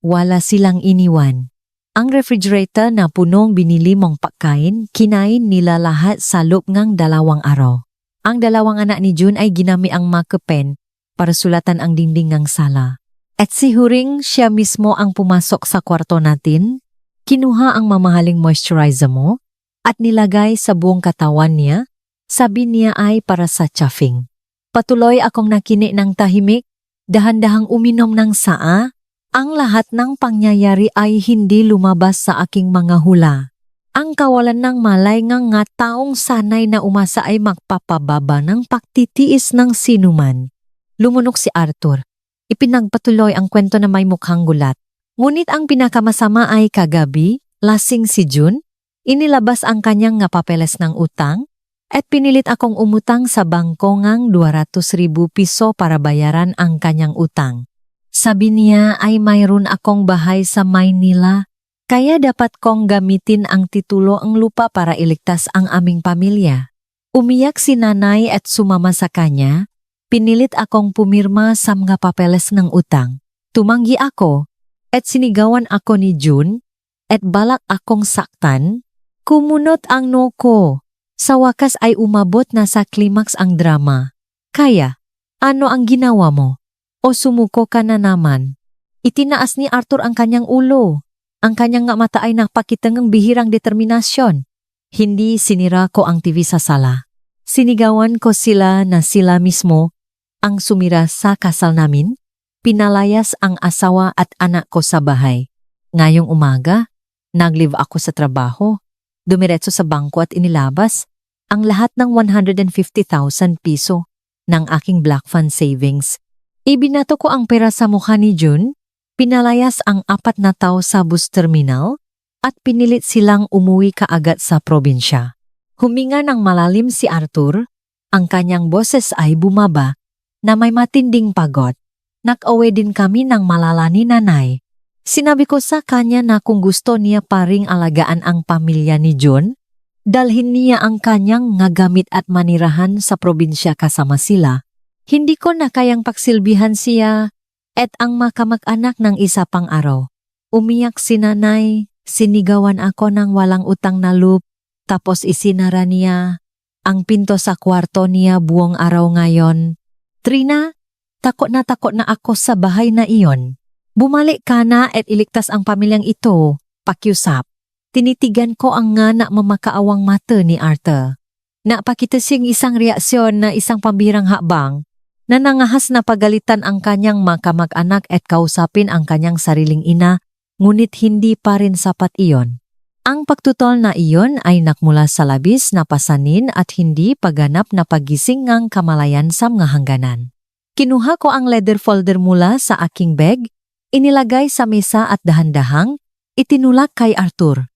Wala silang iniwan. Ang refrigerator na punong binili mong pagkain, kinain nila lahat sa loob ngang 2 araw. Ang 2 anak ni June ay ginami ang makapen para sulatan ang dingding ng sala. At si Huring siya mismo ang pumasok sa kwarto natin, kinuha ang mamahaling moisturizer mo at nilagay sa buong katawan niya, sabi niya ay para sa chafing. Patuloy akong nakini ng tahimik, dahan-dahang uminom ng saa. Ang lahat ng pangyayari ay hindi lumabas sa aking mga hula. Ang kawalan ng malay nga taong sanay na umasa ay magpapababa ng pagtitiis ng sinuman. Lumunok si Arthur. Ipinagpatuloy ang kwento na may mukhang gulat. Ngunit ang pinakamasama ay kagabi, lasing si June, inilabas ang kanyang nga papeles ng utang at pinilit akong umutang sa bangko ngang 200,000 piso para bayaran ang kanyang utang. Sabi niya ay mayroon akong bahay sa Maynila, kaya dapat kong gamitin ang titulo ang lupa para iligtas ang aming pamilya. Umiyak si nanay at sumama sa kanya, pinilit akong pumirma sa mga papeles ng utang. Tumanggi ako at sinigawan ako ni June at balak akong saktan. Kumunot ang noo ko. Sa wakas ay umabot na sa klimaks ang drama. Kaya, ano ang ginawa mo? O sumuko ka na naman? Itinaas ni Arthur ang kanyang ulo. Ang kanyang nga mata ay napakita ng bihirang determinasyon. Hindi sinira ko ang TV sa sala. Sinigawan ko sila na sila mismo ang sumira sa kasal namin. Pinalayas ang asawa at anak ko sa bahay. Ngayong umaga, nag-leave ako sa trabaho. Dumiretso sa bangko at inilabas ang lahat ng 150,000 piso ng aking Black Fund savings. Ibinato ko ang pera sa mukha ni June, pinalayas ang 4 na tao sa bus terminal at pinilit silang umuwi kaagad sa probinsya. Huminga ng malalim si Arthur, ang kanyang boses ay bumaba na may matinding pagod. Nag-away din kami ng malala ni nanay. Sinabi ko sa kanya na kung gusto niya pa ring alagaan ang pamilya ni June, dalhin niya ang kanyang nga gamit at manirahan sa probinsya kasama sila. Hindi ko na kayang pagsilbihan siya at ang makamag-anak ng isa pang araw. Umiyak si nanay, sinigawan ako ng walang utang na loop, tapos isinara niya ang pinto sa kwarto niya buong araw ngayon. Trina, takot na ako sa bahay na iyon. Bumalik ka na at iligtas ang pamilyang ito, pakiusap. Tinitigan ko ang nga na mamakaawang mata ni Arthur. Napakita siyang isang reaksyon na isang pambirang habang na nangahas na pagalitan ang kanyang makamag-anak at kausapin ang kanyang sariling ina, ngunit hindi pa rin sapat iyon. Ang pagtutol na iyon ay nakmula sa labis na pasanin at hindi pagganap na pagising ngang kamalayan sa mga hangganan. Kinuha ko ang leather folder mula sa aking bag, inilagay sa mesa at dahan-dahang itinulak kay Arthur.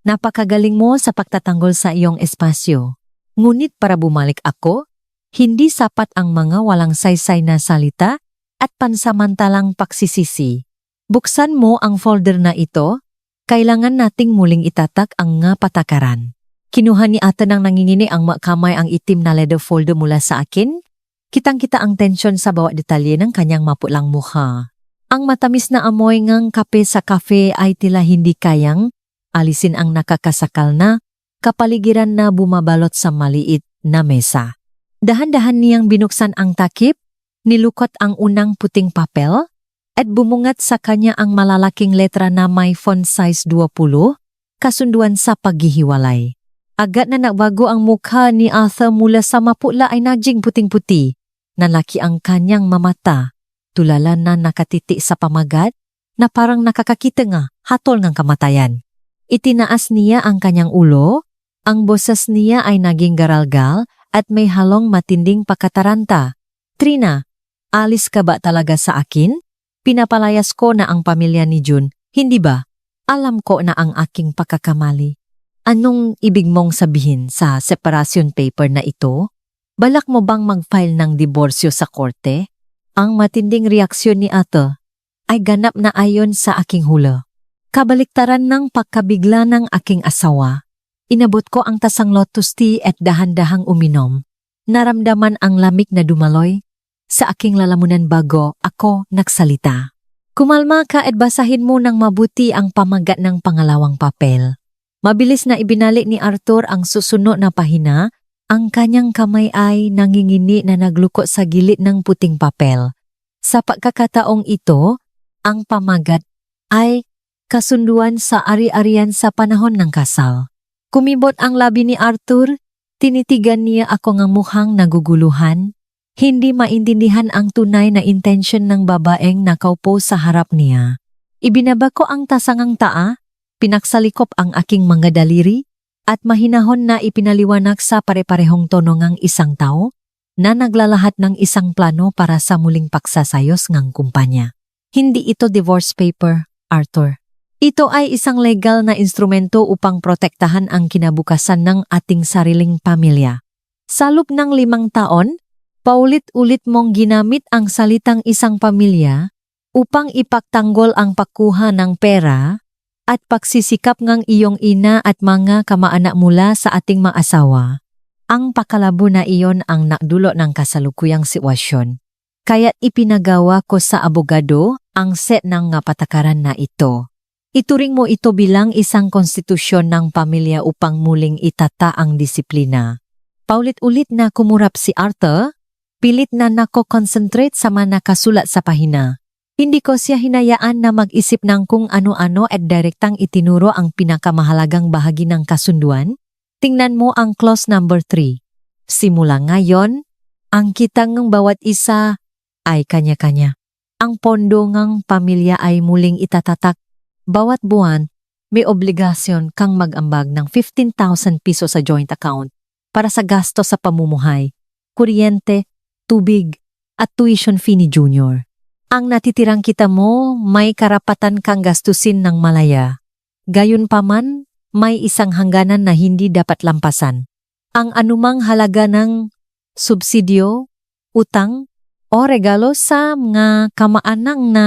Napakagaling mo sa pagtatanggol sa iyong espasyo. Ngunit para bumalik ako, hindi sapat ang mga walang saysay na salita at pansamantalang pagsisisi. Buksan mo ang folder na ito, kailangan nating muling itatak ang nga patakaran. Kinuha ni ate ng nangingini ang kamay ang itim na leather folder mula sa akin. Kitang-kita ang tensyon sa bawat detalye ng kanyang mapulang mukha. Ang matamis na amoy ngang kape sa cafe ay tila hindi kayang alisin ang nakakasakal na kapaligiran na bumabalot sa maliit na mesa. Dahan-dahan niyang binuksan ang takip, nilukot ang unang puting papel, at bumungat sa kanya ang malalaking letra na may font size 20, kasunduan sa paghihiwalay. Agad na nagbago ang mukha ni Arthur mula sa mapula ay naging puting-puti. Nalaki ang kanyang mamata, tulala na nakatiti sa pamagat na parang nakakakita nga hatol ng kamatayan. Itinaas niya ang kanyang ulo, ang boses niya ay naging garalgal at may halong matinding pagkataranta. Trina, alis ka ba talaga sa akin? Pinapalayas ko na ang pamilya ni June, hindi ba? Alam ko na ang aking pagkakamali. Anong ibig mong sabihin sa separation paper na ito? Balak mo bang mag-file ng diborsyo sa korte? Ang matinding reaksyon ni ate ay ganap na ayon sa aking hula. Kabaliktaran ng pagkabigla ng aking asawa. Inabot ko ang tasang lotus tea at dahan-dahang uminom. Naramdaman ang lamig na dumaloy sa aking lalamunan bago ako nagsalita. Kumalma ka at basahin mo ng mabuti ang pamagat ng pangalawang papel. Mabilis na ibinalik ni Arthur ang susunod na pahina. Ang kanyang kamay ay nangingini na nagluko sa gilid ng puting papel. Sa pagkakataong ito, ang pamagat ay kasunduan sa ari-arian sa panahon ng kasal. Kumibot ang labi ni Arthur, tinitigan niya ako ng mukhang naguguluhan. Hindi maintindihan ang tunay na intensyon ng babaeng nakaupo sa harap niya. Ibinaba ko ang tasangang taa, pinaksalikop ang aking mga daliri, at mahinahon na ipinaliwanag sa pare-parehong tono ng isang tao na naglalahat ng isang plano para sa muling pagsasayos ng kumpanya. Hindi ito divorce paper, Arthur. Ito ay isang legal na instrumento upang protektahan ang kinabukasan ng ating sariling pamilya. Sa loob ng 5 taon, paulit-ulit mong ginamit ang salitang isang pamilya upang ipagtanggol ang pagkuha ng pera at pagsisikap ng iyong ina at mga kamaanak mula sa ating mga asawa. Ang pakalabo na iyon ang nakdulot ng kasalukuyang sitwasyon. Kaya't ipinagawa ko sa abogado ang set ng nga patakaran na ito. Ituring mo ito bilang isang konstitusyon ng pamilya upang muling itata ang disiplina. Paulit-ulit na kumurap si Arthur, pilit na nako-concentrate sa mga nakasulat sa pahina. Hindi ko siya hinayaan na mag-isip ng kung ano-ano at direktang itinuro ang pinakamahalagang bahagi ng kasunduan. Tingnan mo ang clause number 3. Simula ngayon, ang kitang ng bawat isa ay kanya-kanya. Ang pondo ng pamilya ay muling itatatak. Bawat buwan, may obligasyon kang mag-ambag ng 15,000 piso sa joint account para sa gasto sa pamumuhay, kuryente, tubig, at tuition fee ni Junior. Ang natitirang kita mo, may karapatan kang gastusin ng malaya. Gayunpaman, may isang hangganan na hindi dapat lampasan. Ang anumang halaga ng subsidyo, utang, o regalo sa mga kamaanak na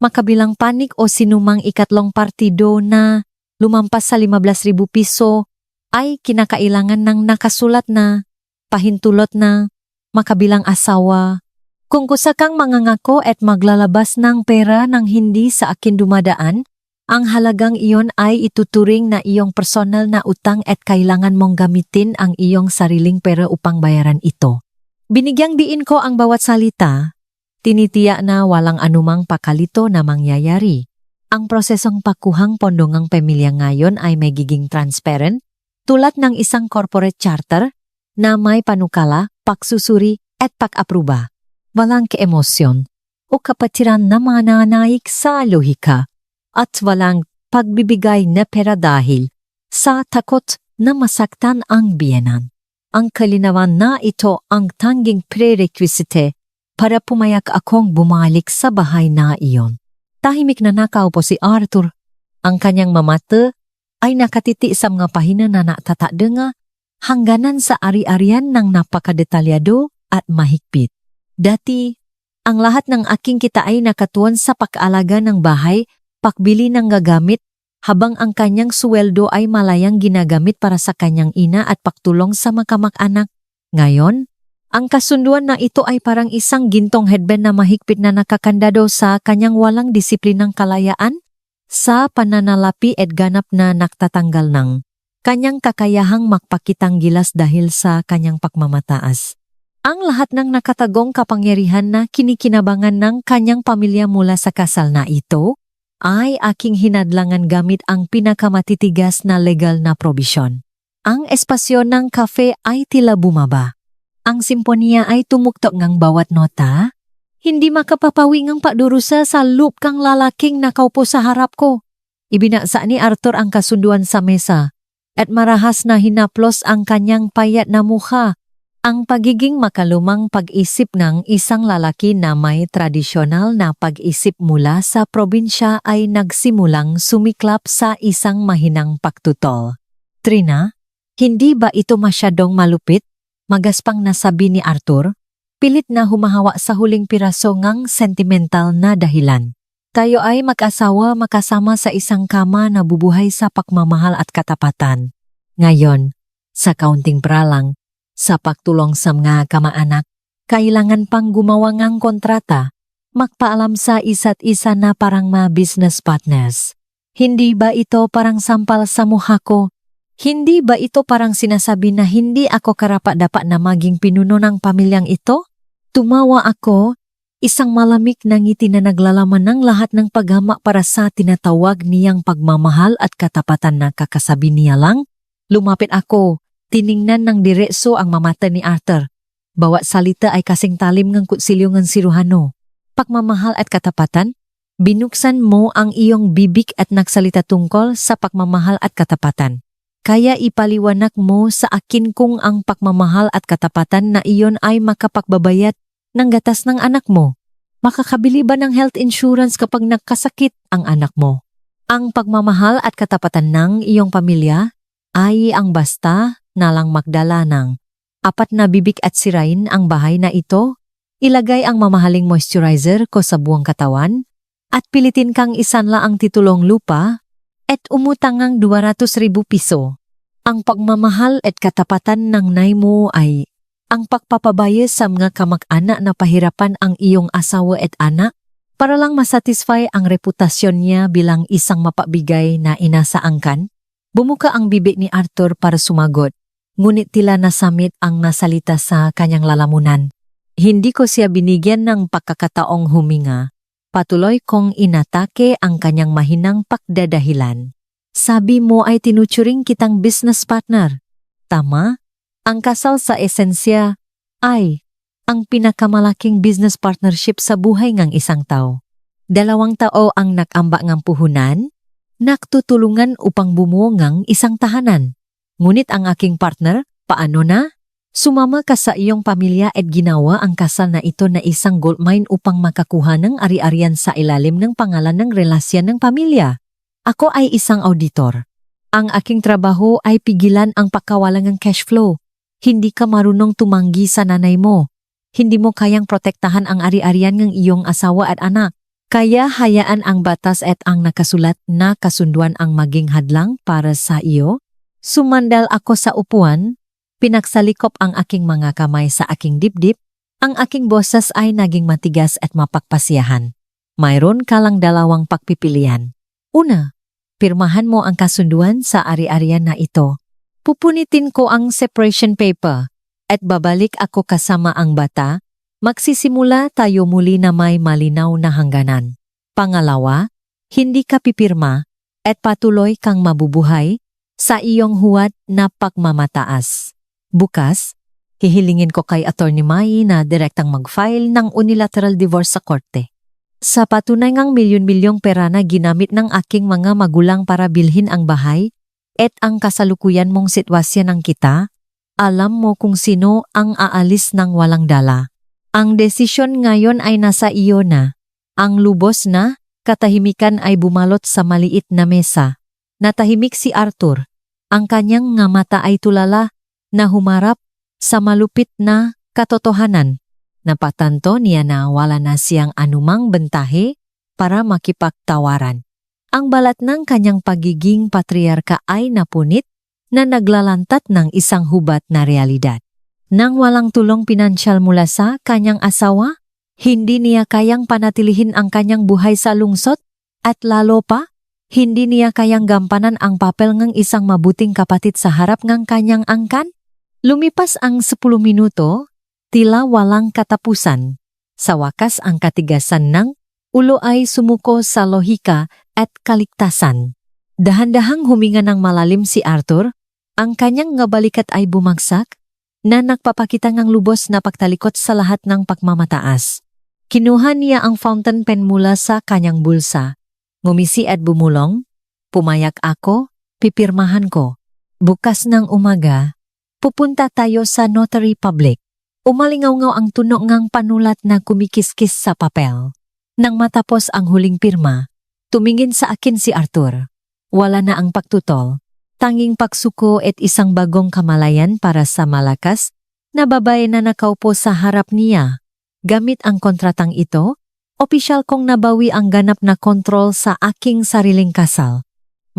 makabilang panig o sinumang ikatlong partido na lumampas sa 15,000 piso ay kinakailangan ng nakasulat na pahintulot na makabilang asawa. Kung kusa kang mangangako at maglalabas ng pera nang hindi sa akin dumadaan, ang halagang iyon ay ituturing na iyong personal na utang at kailangan mong gamitin ang iyong sariling pera upang bayaran ito. Binigyang diin ko ang bawat salita, tinitiyak na walang anumang pakalito na mangyayari. Ang prosesong pagkuhang pondo ng pamilya ngayon ay magiging transparent, tulad ng isang corporate charter na may panukala, pagsusuri at pag-apruba. Walang keemosyon o kapatiran na mananaig sa lohika at walang pagbibigay na pera dahil sa takot na masaktan ang biyenan. Ang kalinawan na ito ang tanging prerequisite para pumayag akong bumalik sa bahay na iyon. Tahimik na nakaupo si Arthur. Ang kanyang mamata ay nakatiti sa mga pahina na natatade nga hangganan sa ari-arian ng napakadetalyado at mahigpit. Dati, ang lahat ng aking kita ay nakatuon sa pag-aalaga ng bahay, pakbili ng gagamit, habang ang kanyang suweldo ay malayang ginagamit para sa kanyang ina at pagtulong sa mga kamag-anak. Ngayon, ang kasunduan na ito ay parang isang gintong headband na mahigpit na nakakandado sa kanyang walang disiplinang kalayaan sa pananalapi at ganap na naktatanggal ng kanyang kakayahang magpakitang gilas dahil sa kanyang pagmamataas. Ang lahat ng nakatagong kapangyarihan na kinikinabangan ng kanyang pamilya mula sa kasal na ito ay aking hinadlangan gamit ang pinakamatitigas na legal na probisyon. Ang espasyo ng kafe ay tila bumaba. Ang simponiya ay tumuktok ngang bawat nota. Hindi makapapawi ngang padurusa sa loop kang lalaking nakaupo sa harap ko. Ibinasa ni Arthur ang kasunduan sa mesa at marahas na hinaplos ang kanyang payat na mukha. Ang pagiging makalumang pag-isip ng isang lalaki na may tradisyonal na pag-isip mula sa probinsya ay nagsimulang sumiklap sa isang mahinang pagtutol. Trina, hindi ba ito masyadong malupit? Magaspang nasabi ni Arthur, pilit na humahawa sa huling piraso ngang sentimental na dahilan. Tayo ay mag-asawa makasama sa isang kama na bubuhay sa pagmamahal at katapatan. Ngayon, sa kaunting pralang, sa pagtulong sa mga kamaanak, kailangan pang gumawa ngang kontrata, magpaalam sa isa't isa na parang mga business partners. Hindi ba ito parang sampal sa mukha ko? Hindi ba ito parang sinasabi na hindi ako karapat-dapat na maging pinuno ng pamilyang ito? Tumawa ako, isang malamig na ngiti na naglalaman ng lahat ng paghama para sa tinatawag niyang pagmamahal at katapatan na kakasabi niya lang. Lumapit ako, tiningnan ng diretso ang mamata ni Arthur. Bawat salita ay kasing talim ng kutsilyo ng siruhano. Pagmamahal at katapatan, binuksan mo ang iyong bibig at nagsalita tungkol sa pagmamahal at katapatan. Kaya ipaliwanag mo sa akin kung ang pagmamahal at katapatan na iyon ay makapagbabayad ng gatas ng anak mo. Makakabili ba ng health insurance kapag nagkasakit ang anak mo? Ang pagmamahal at katapatan ng iyong pamilya ay ang basta na lang magdala ng 4 na bibig at sirain ang bahay na ito, ilagay ang mamahaling moisturizer ko sa buong katawan, at pilitin kang isanla ang titulong lupa at umutang ang 200,000 piso. Ang pagmamahal at katapatan ng nay mo ay ang pagpapabaya sa mga kamag-anak na pahirapan ang iyong asawa at anak para lang masatisfy ang reputasyon niya bilang isang mapabigay na inasaangkan. Bumuka ang bibig ni Arthur para sumagot, ngunit tila nasamit ang nasalita sa kanyang lalamunan. Hindi ko siya binigyan ng pagkakataong huminga. Patuloy kong inatake ang kanyang mahinang pagdadahilan. Sabi mo ay tinuturing kitang business partner. Tama? Ang kasal sa esensya ay ang pinakamalaking business partnership sa buhay ng isang tao. 2 tao ang nakamba ng puhunan, naktutulungan upang bumuo ng isang tahanan. Ngunit ang aking partner, paano na? Sumama ka sa iyong pamilya at ginawa ang kasal na ito na isang goldmine upang makakuha ng ari-arian sa ilalim ng pangalan ng relasyon ng pamilya. Ako ay isang auditor. Ang aking trabaho ay pigilan ang pagkawalan ng cash flow. Hindi ka marunong tumanggi sa nanay mo. Hindi mo kayang protektahan ang ari-arian ng iyong asawa at anak. Kaya hayaan ang batas at ang nakasulat na kasunduan ang maging hadlang para sa iyo. Sumandal ako sa upuan. Pinagsalikop ang aking mga kamay sa aking dibdib, ang aking boses ay naging matigas at mapagpasiyahan. Mayroon ka lang 2 pagpipilian. Una, pirmahan mo ang kasunduan sa ari-arian na ito. Pupunitin ko ang separation paper at babalik ako kasama ang bata. Magsisimula tayo muli na may malinaw na hangganan. Pangalawa, hindi ka pipirma at patuloy kang mabubuhay sa iyong huwad na pagmamataas. Bukas, hihilingin ko kay Attorney Mai na direktang mag-file ng unilateral divorce sa korte. Sa patunay ngang milyon-milyong pera na ginamit ng aking mga magulang para bilhin ang bahay at ang kasalukuyan mong sitwasyon ng kita, alam mo kung sino ang aalis ng walang dala. Ang desisyon ngayon ay nasa iyo na. Ang lubos na katahimikan ay bumalot sa maliit na mesa. Natahimik si Arthur. Ang kanyang nga mata ay tulala na humarap sa malupit na katotohanan. Napatanto niya na wala na siyang anumang bentahe para makipagtawaran. Ang balat ng kanyang pagiging patriarka ay napunit na naglalantat ng isang hubat na realidad. Nang walang tulong pinansyal mula sa kanyang asawa, hindi niya kayang panatilihin ang kanyang buhay sa lungsod at lalo pa, hindi niya kayang gampanan ang papel ng isang mabuting kapatid sa harap ng kanyang angkan. Lumipas ang 10 minuto, tila walang katapusan. Sa wakas ang katigasan ng ulo ay sumuko sa lohika at kaligtasan. Dahan-dahang huminga ng malalim si Arthur, ang kanyang nga balikat ay bumagsak, na nagpapakita ng lubos na pagtalikot sa lahat ng pagmamataas. Kinuha niya ang fountain pen mula sa kanyang bulsa. Ngumisi at bumulong, pumayak ako, pipirmahan ko. Bukas ng umaga, pupunta tayo sa notary public. Umalingaw-ngaw ang tunog ng panulat na kumikiskis sa papel. Nang matapos ang huling pirma, tumingin sa akin si Arthur. Wala na ang pagtutol. Tanging pagsuko at isang bagong kamalayan para sa malakas na babae na nakaupo sa harap niya. Gamit ang kontratang ito, opisyal kong nabawi ang ganap na kontrol sa aking sariling kasal.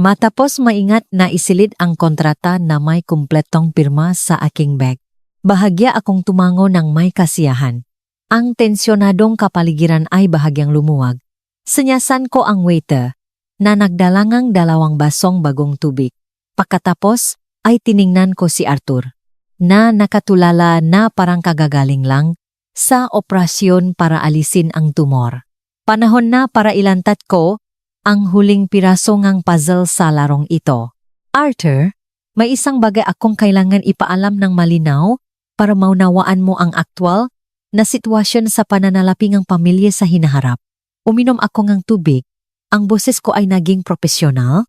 Matapos maingat na isilid ang kontrata na may kumpletong pirma sa aking bag, bahagya akong tumango ng may kasiyahan. Ang tensyonadong kapaligiran ay bahagyang lumuwag. Sinyasan ko ang waiter na nagdalangang 2 basong bagong tubig. Pagkatapos ay tiningnan ko si Arthur na nakatulala na parang kagagaling lang sa operasyon para alisin ang tumor. Panahon na para ilantat ko ang huling piraso ng puzzle sa larong ito. Arthur, may isang bagay akong kailangan ipaalam ng malinaw para maunawaan mo ang aktwal na sitwasyon sa pananalapi ng pamilya sa hinaharap. Uminom ako ng tubig. Ang boses ko ay naging profesional.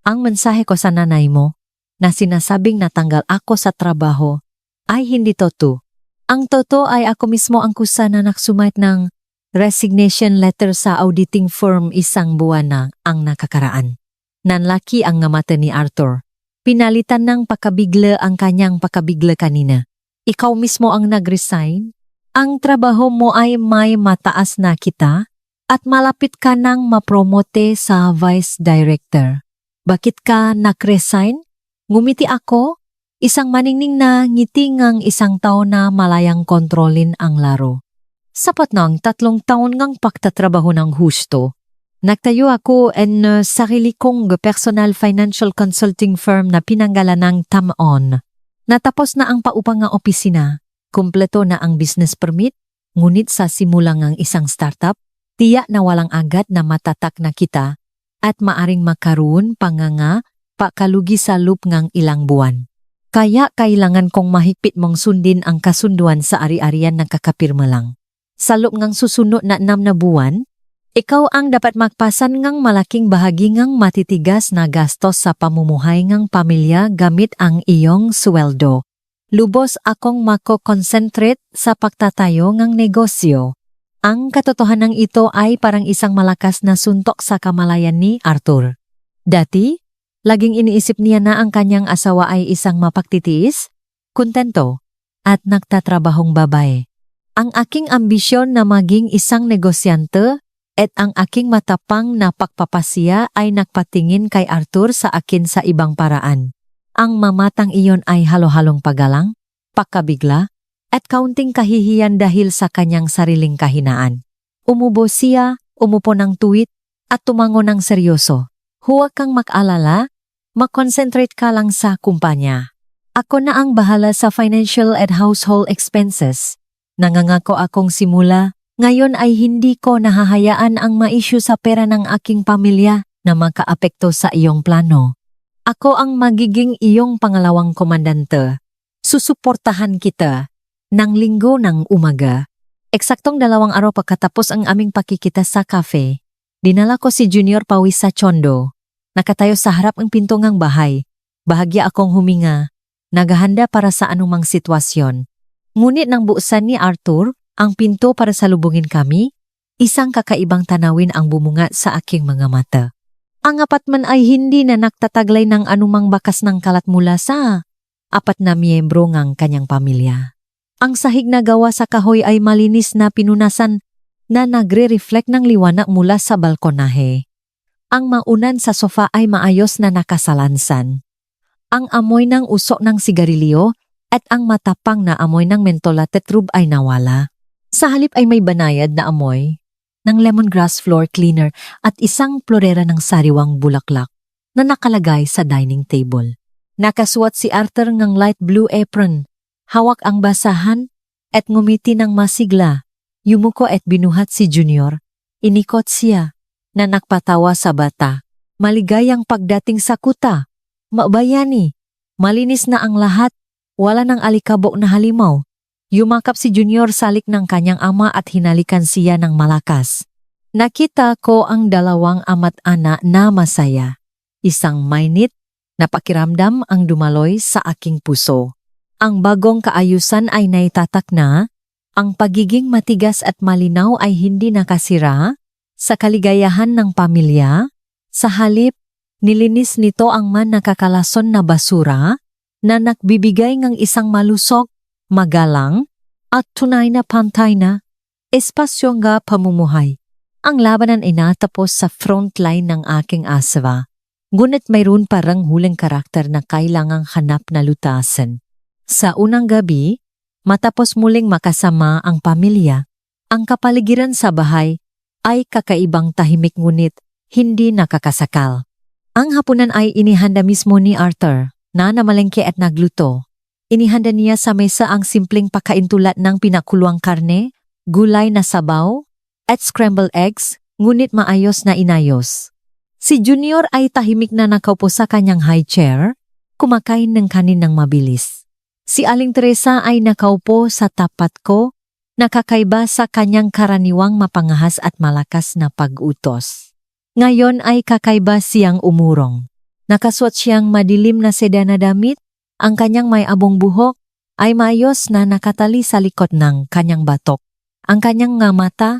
Ang mensahe ko sa nanay mo na sinasabing natanggal ako sa trabaho ay hindi totoo. Ang totoo ay ako mismo ang kusa na nagsumite ng resignation letter sa auditing firm 1 buwan na ang nakakaraan. Nanlaki ang ngamata ni Arthur. Pinalitan ng pakabigla ang kanyang pakabigla kanina. Ikaw mismo ang nag-resign? Ang trabaho mo ay may mataas na kita at malapit ka nang mapromote sa vice director. Bakit ka nag-resign? Ngumiti ako, isang maningning na ngiti ngang isang taon na malayang kontrolin ang laro. Sapat na ang 3 taon ngang pagtatrabaho ng husto. Nagtayo ako en sarili kong personal financial consulting firm na pinanggalan ng Tamon. Natapos na ang paupang nga opisina, kumpleto na ang business permit, ngunit sa simulang ang isang startup, tiyak na walang agad na matatak na kita at maaring makaroon panganga pakalugi sa loop ngang ilang buwan. Kaya kailangan kong mahigpit mong sundin ang kasunduan sa ari-arian na kakapirma lang. Sa loob ngang susunod na 6 na buwan, ikaw ang dapat magpasan ngang malaking bahagi ngang matitigas na gastos sa pamumuhay ngang pamilya gamit ang iyong sweldo. Lubos akong mako-concentrate sa pagtatayo ngang negosyo. Ang katotohanan ito ay parang isang malakas na suntok sa kamalayan ni Arthur. Dati, laging iniisip niya na ang kanyang asawa ay isang mapagtitiis, kontento, at nagtatrabahong babae. Ang aking ambisyon na maging isang negosyante at ang aking matapang na pagpapasiya ay nagpatingin kay Arthur sa akin sa ibang paraan. Ang mamatang iyon ay halo-halong pagalang, pagkabigla, at kaunting kahihiyan dahil sa kanyang sariling kahinaan. Umubo siya, umupo ng tuwid, at tumango ng seryoso. Huwag kang mag-alala, mag-concentrate ka lang sa kumpanya. Ako na ang bahala sa financial at household expenses. Nangangako akong simula, ngayon ay hindi ko nahahayaan ang ma-issue sa pera ng aking pamilya na makaapekto sa iyong plano. Ako ang magiging iyong pangalawang komandante. Susuportahan kita. Nang linggo ng umaga, eksaktong 2 araw pagkatapos ang aming pakikita sa cafe, dinala ko si Junior pawis sa Chondo. Nakatayo sa harap ng pinto ngang bahay. Bahagya akong huminga, naghahanda para sa anumang sitwasyon. Ngunit nang buusan ni Arthur Ang pinto para salubungin kami, isang kakaibang tanawin ang bumunga sa aking mga mata. Ang apartment ay hindi na nagtataglay ng anumang bakas ng kalat mula sa 4 na miyembro ng kanyang pamilya. Ang sahig na gawa sa kahoy ay malinis na pinunasan na nagre-reflect ng liwanag mula sa balkonahe. Ang maunan sa sofa ay maayos na nakasalansan. Ang amoy ng usok ng sigarilyo at ang matapang na amoy ng mentholated rub ay nawala. Sa halip ay may banayad na amoy ng lemongrass floor cleaner at isang florera ng sariwang bulaklak na nakalagay sa dining table. Nakasuot si Arthur ng light blue apron, hawak ang basahan at ngumiti ng masigla. Yumuko at binuhat si Junior. Inikot siya na nagpatawa sa bata. Maligayang pagdating sa kuta. Mabayani. Malinis na ang lahat. Wala ng alikabok na halimaw. Yumakap si Junior sa alik ng kanyang ama at hinalikan siya ng malakas. Nakita ko ang dalawang ama't anak na masaya. Isang mainit na pakiramdam ang dumaloy sa aking puso. Ang bagong kaayusan ay naitatak na. Ang pagiging matigas at malinaw ay hindi nakasira sa kaligayahan ng pamilya. Sa halip, nilinis nito ang nakakalason na basura na nagbibigay ng isang malusog, magalang, at tunay na pantay na espasyo nga pamumuhay. Ang labanan ay natapos sa frontline ng aking asawa. Ngunit mayroon parang huling karakter na kailangang hanap na lutasan. Sa unang gabi, matapos muling makasama ang pamilya, ang kapaligiran sa bahay ay kakaibang tahimik ngunit hindi nakakasakal. Ang hapunan ay inihanda mismo ni Arthur na namalengke at nagluto. Inihanda niya sa mesa ang simpleng pagkain tulad ng pinakuluang karne, gulay na sabaw, at scrambled eggs, ngunit maayos na inayos. Si Junior ay tahimik na nakaupo sa kanyang high chair, kumakain ng kanin ng mabilis. Si Aling Teresa ay nakaupo sa tapat ko, nakakaiba sa kanyang karaniwang mapangahas at malakas na pag-utos. Ngayon ay kakaiba siyang umurong. Nakasuot siyang madilim na seda na damit, ang kanyang may abong buhok ay maayos na nakatali sa likod ng kanyang batok. Ang kanyang nga mata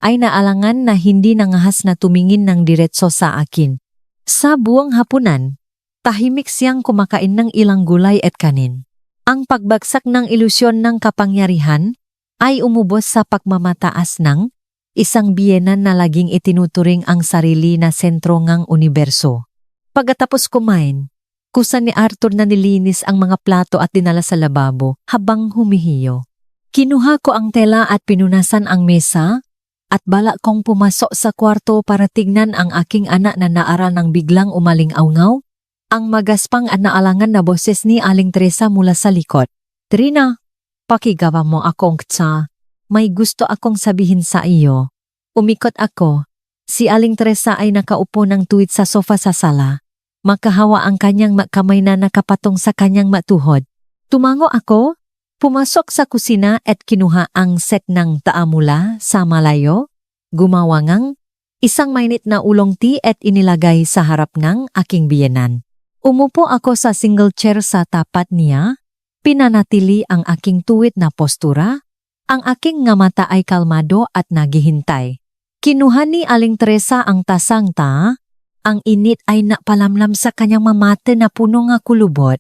ay naalangan na hindi nangahas na tumingin ng diretso sa akin. Sa buong hapunan, tahimik siyang kumakain ng ilang gulay at kanin. Ang pagbagsak ng ilusyon ng kapangyarihan ay umubos sa pagmamataas ng isang biyenan na laging itinuturing ang sarili na sentro ng universo. Pagkatapos kumain, kusa ni Arthur na nilinis ang mga plato at dinala sa lababo habang humihiyo. Kinuha ko ang tela at pinunasan ang mesa at bala kong pumasok sa kwarto para tignan ang aking anak na naaral ng biglang umaling-awngaw. Ang magaspang at naalangan na boses ni Aling Teresa mula sa likod. Trina, pakigawa mo akong tsa. May gusto akong sabihin sa iyo. Umikot ako. Si Aling Teresa ay nakaupo ng tuwid sa sofa sa sala. Makahawa ang kanyang kamay na nakapatong sa kanyang matuhod. Tumango ako, pumasok sa kusina at kinuha ang set ng taamula sa malayo. Gumawa ngang isang mainit na ulong tea at inilagay sa harap ng aking biyenan. Umupo ako sa single chair sa tapat niya, pinanatili ang aking tuwid na postura, ang aking nga mata ay kalmado at naghihintay. Kinuha ni Aling Teresa ang tasang ta, ang init ay napalamlam sa kanyang mamate na puno nga kulubot.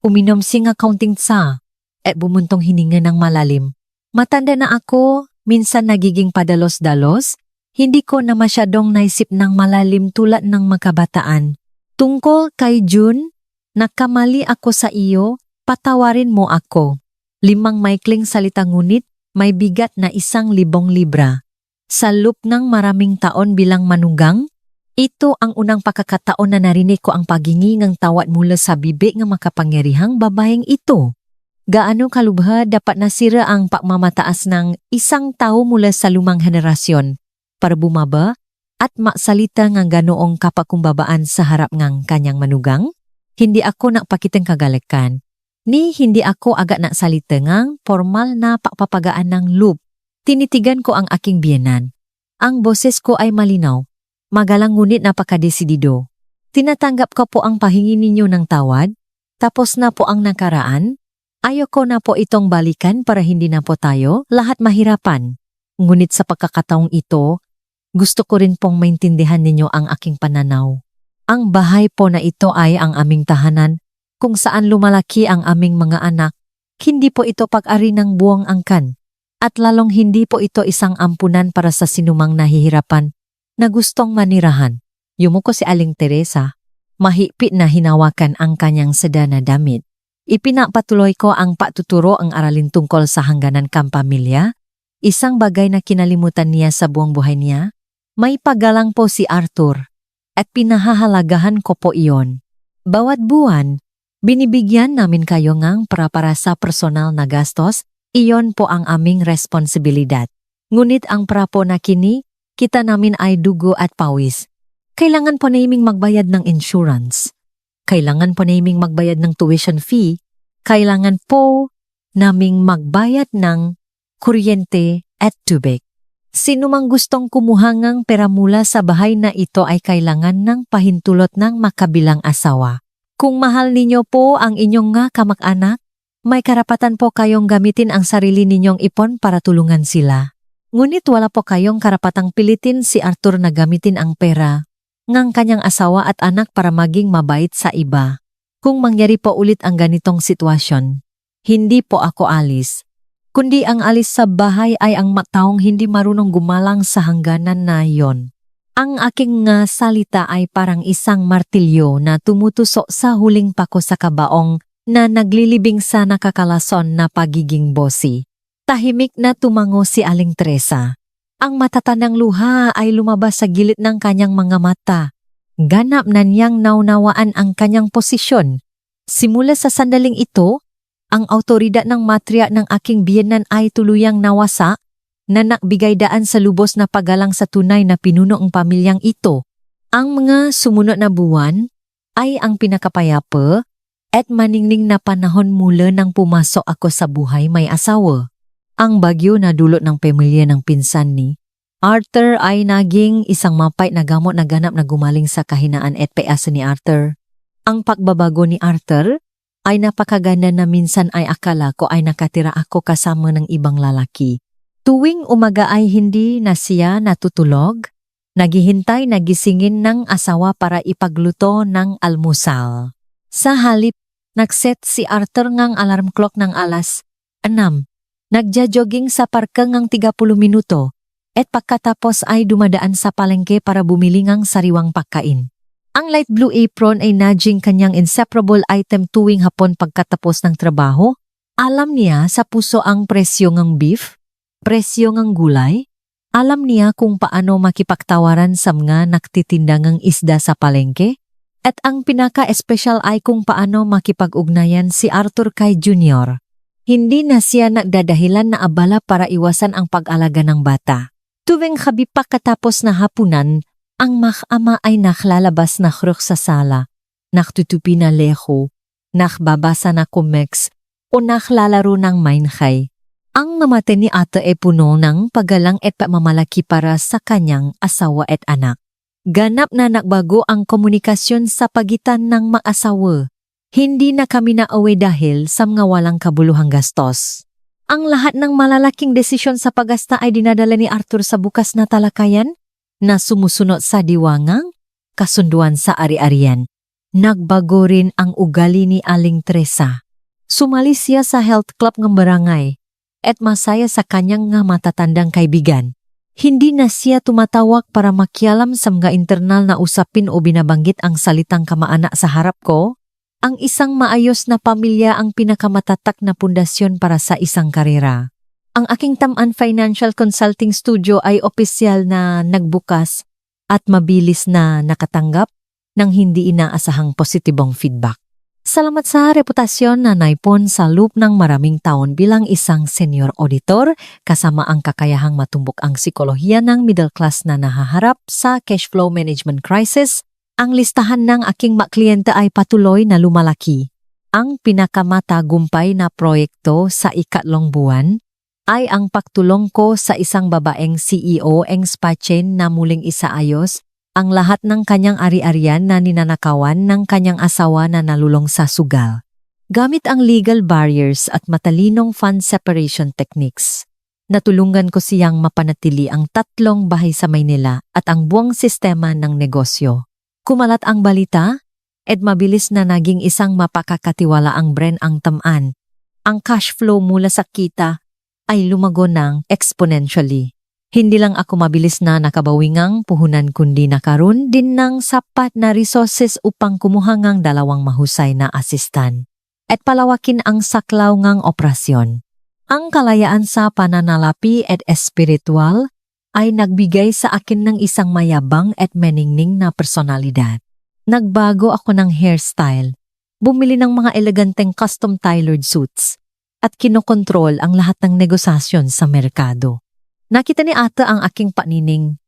Uminom si nga kaunting tsa, at bumuntong hininga ng malalim. Matanda na ako, minsan nagiging padalos-dalos, hindi ko na masyadong naisip ng malalim tulad ng makabataan. Tungkol kay June, nakamali ako sa iyo, patawarin mo ako. 5 maikling salita ngunit may bigat na 1,000 libra. Sa loop ng maraming taon bilang manugang, ito ang unang pagkakataon na narinig ko ang paghingi ng tawad mula sa bibig ng makapangyarihang babaeng ito. Gaano kalubha dapat nasira ang pagmamataas ng isang tao mula sa lumang henerasyon para bumaba at maksalita ng ganoong kapakumbabaan sa harap ng kanyang manugang? Hindi ako nakpakitang kagalakan, ni hindi ako agad naksalita ng formal na pagpapagaan ng loop. Tinitigan ko ang aking biyenan. Ang boses ko ay malinaw, magalang ngunit napakadesidido. Tinatanggap ko po ang pahingi ninyo ng tawad, tapos na po ang nakaraan. Ayoko na po itong balikan para hindi na po tayo lahat mahirapan. Ngunit sa pagkakataong ito, gusto ko rin pong maintindihan ninyo ang aking pananaw. Ang bahay po na ito ay ang aming tahanan kung saan lumalaki ang aming mga anak. Hindi po ito pag-ari ng buwang angkan. At lalong hindi po ito isang ampunan para sa sinumang nahihirapan na gustong manirahan. Yumuko si Aling Teresa, mahigpit na hinawakan ang kanyang seda na damit. Ipinapatuloy ko ang patuturo ang aralin tungkol sa hangganan kampamilya. Isang bagay na kinalimutan niya sa buong buhay niya. May paggalang po si Arthur at pinahahalagahan ko po iyon. Bawat buwan, binibigyan namin kayo ng para sa personal na gastos. Iyon po ang aming responsibilidad. Ngunit ang prapo na kini, kita namin ay dugo at pawis. Kailangan po naming magbayad ng insurance. Kailangan po naming magbayad ng tuition fee. Kailangan po naming magbayad ng kuryente at tubig. Sino mang gustong kumuha ng pera mula sa bahay na ito ay kailangan ng pahintulot ng makabilang asawa. Kung mahal ninyo po ang inyong nga kamag-anak, may karapatan po kayong gamitin ang sarili ninyong ipon para tulungan sila. Ngunit wala po kayong karapatang pilitin si Arthur na gamitin ang pera ng kanyang asawa at anak para maging mabait sa iba. Kung mangyari po ulit ang ganitong sitwasyon, hindi po ako alis. Kundi ang alis sa bahay ay ang taong hindi marunong gumalang sa hangganan na iyon. Ang aking salita ay parang isang martilyo na tumutusok sa huling pako sa kabaong na naglilibing sa nakakalason na pagiging bossy. Tahimik na tumango si Aling Teresa. Ang matatandang luha ay lumabas sa gilid ng kanyang mga mata. Ganap na niyang naunawaan ang kanyang posisyon. Simula sa sandaling ito, ang autoridad ng matriya ng aking biyenan ay tuluyang nawasa na nagbigay daan sa lubos na paggalang sa tunay na pinuno ang pamilyang ito. Ang mga sumunod na buwan ay ang pinakapayapa at maningning na panahon mula nang pumasok ako sa buhay may asawa. Ang bagyo na dulot ng pamilya ng pinsan ni Arthur ay naging isang mapait na gamot na ganap na gumaling sa kahinaan at peasa ni Arthur. Ang pagbabago ni Arthur ay napakaganda na minsan ay akala ko ay nakatira ako kasama ng ibang lalaki. Tuwing umaga ay hindi na siya natutulog, naghihintay nagisingin ng asawa para ipagluto ng almusal. Sa halip, nagset si Arthur ngang alarm clock ng alas 6. Nagja-jogging sa parke ngang 30 minuto at pagkatapos ay dumadaan sa palengke para bumili ngang sariwang pagkain. Ang light blue apron ay naging kanyang inseparable item tuwing hapon pagkatapos ng trabaho. Alam niya sa puso ang presyo ng beef, presyo ng gulay. Alam niya kung paano makipagtawaran sa mga nagtitinda ng isda sa palengke. At ang pinaka-espesyal ay kung paano makipag-ugnayan si Arthur kay Junior. Hindi na siya nagdadahilan na abala para iwasan ang pag-alaga ng bata. Tuwing habipak katapos na hapunan, ang ama ay naklalabas na kruk sa sala, naktutupi na leho, nakbabasa na comics, o naklalaro ng mainhay. Ang mamate ni ate ay puno ng paggalang at pamamalaki para sa kanyang asawa at anak. Ganap na nagbago ang komunikasyon sa pagitan ng mag-asawa. Hindi na kami naaway dahil sa mga walang kabuluhang gastos. Ang lahat ng malalaking desisyon sa paggasta ay dinadala ni Arthur sa bukas na talakayan na sumusunod sa diwangang kasunduan sa ari-arian. Nagbago rin ang ugali ni Aling Teresa. Sumali siya sa health club ng barangay at masaya sa kanyang nga matatandang kaibigan. Hindi na siya tumatawag para makialam sa mga internal na usapin o binabanggit ang salitang kamaana sa harap ko. Ang isang maayos na pamilya ang pinakamatatak na pundasyon para sa isang karera. Ang aking Taman Financial Consulting Studio ay opisyal na nagbukas at mabilis na nakatanggap ng hindi inaasahang positibong feedback. Salamat sa reputasyon na naipon sa loob ng maraming taon bilang isang senior auditor kasama ang kakayahang matumbok ang psikolohiya ng middle class na nahaharap sa cash flow management crisis. Ang listahan ng aking kliyente ay patuloy na lumalaki. Ang pinakamatagumpay na proyekto sa ikatlong buwan ay ang pagtulong ko sa isang babaeng CEO ng spa chain na muling isaayos ang lahat ng kanyang ari-arian na ninanakawan ng kanyang asawa na nalulong sa sugal. Gamit ang legal barriers at matalinong fund separation techniques, natulungan ko siyang mapanatili ang 3 bahay sa Maynila at ang buong sistema ng negosyo. Kumalat ang balita, at mabilis na naging isang mapakakatiwala ang brand ang tamaan. Ang cash flow mula sa kita ay lumago ng exponentially. Hindi lang ako mabilis na nakabawingang puhunan kundi nakaroon din ng sapat na resources upang kumuha ng 2 mahusay na asistan at palawakin ang saklaw ngang operasyon. Ang kalayaan sa pananalapi at espiritual ay nagbigay sa akin ng isang mayabang at meningning na personalidad. Nagbago ako ng hairstyle, bumili ng mga eleganteng custom-tailored suits, at kinokontrol ang lahat ng negosasyon sa merkado. Nakita ni ate ang aking panining.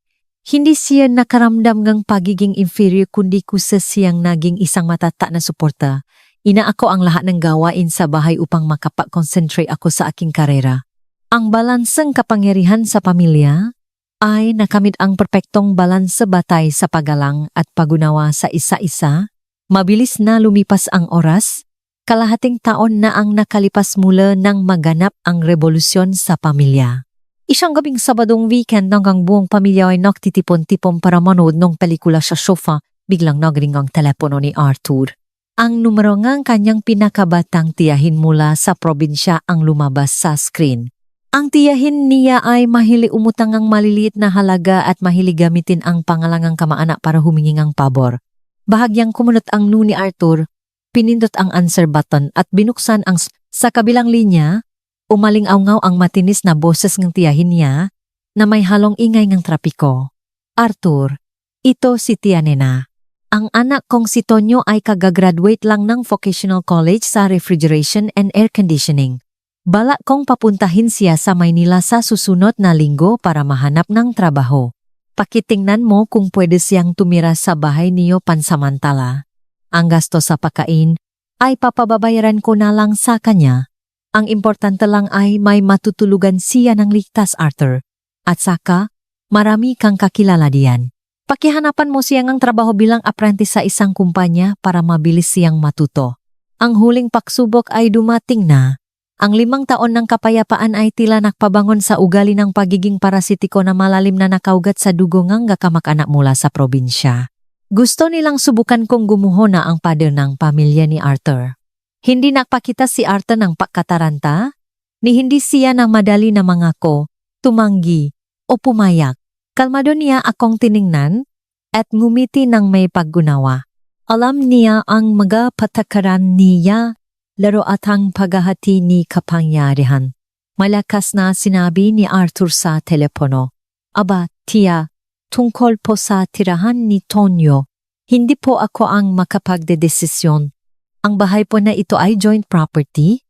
Hindi siya nakaramdam ng pagiging inferior kundi kusa siyang naging isang matata na suporta. Ina ako ang lahat ng gawain sa bahay upang makapag-concentrate ako sa aking karera. Ang balansang kapangyarihan sa pamilya ay nakamit ang perpektong balanse batay sa paggalang at pagunawa sa isa-isa. Mabilis na lumipas ang oras, kalahating taon na ang nakalipas mula nang maganap ang revolusyon sa pamilya. Isang gabing Sabadong weekend hanggang buong pamilya ay nagtitipon-tipon para manood ng pelikula sa sofa, biglang nagring ang telepono ni Arthur. Ang numero ng kanyang pinakabatang tiyahin mula sa probinsya ang lumabas sa screen. Ang tiyahin niya ay mahilig umutang ang maliliit na halaga at mahilig gamitin ang pangalangang kamaanak para humingi ng pabor. Bahagyang kumunot ang nu ni Arthur, pinindot ang answer button at binuksan ang sa kabilang linya, umaling-awngaw ang matinis na boses ng tiyahin niya na may halong ingay ng trapiko. Arthur, ito si Tia Nena. Ang anak kong si Tonyo ay kagagraduate lang ng vocational college sa refrigeration and air conditioning. Balak kong papuntahin siya sa Maynila sa susunod na linggo para mahanap ng trabaho. Pakitingnan mo kung pwede siyang tumira sa bahay niyo pansamantala. Ang gasto sa pagkain ay papababayaran ko na lang sa kanya. Ang importante lang ay may matutulugan siya ng ligtas, Arthur. At saka, marami kang kakilala diyan. Pakihanapan mo siyang ang trabaho bilang apprentice sa isang kumpanya para mabilis siyang matuto. Ang huling pagsubok ay dumating na. Ang 5 taon ng kapayapaan ay tila nakpabangon sa ugali ng pagiging parasitiko na malalim na nakaugat sa dugo ng kamag-anak mula sa probinsya. Gusto nilang subukan kung gumuho na ang pader ng pamilya ni Arthur. Hindi nakpakita si Arthur ng pagkataranta, ni hindi siya ng madali na mangako, tumanggi, o pumayak. Kalmado niya akong tiningnan at ngumiti ng may paggunawa. Alam niya ang mga patakaran niya, laro at ang paghahati ni kapangyarihan. Malakas na sinabi ni Arthur sa telepono. Aba, Tia, tungkol po sa tirahan ni Tonyo, hindi po ako ang makapagdedesisyon. Ang bahay po na ito ay joint property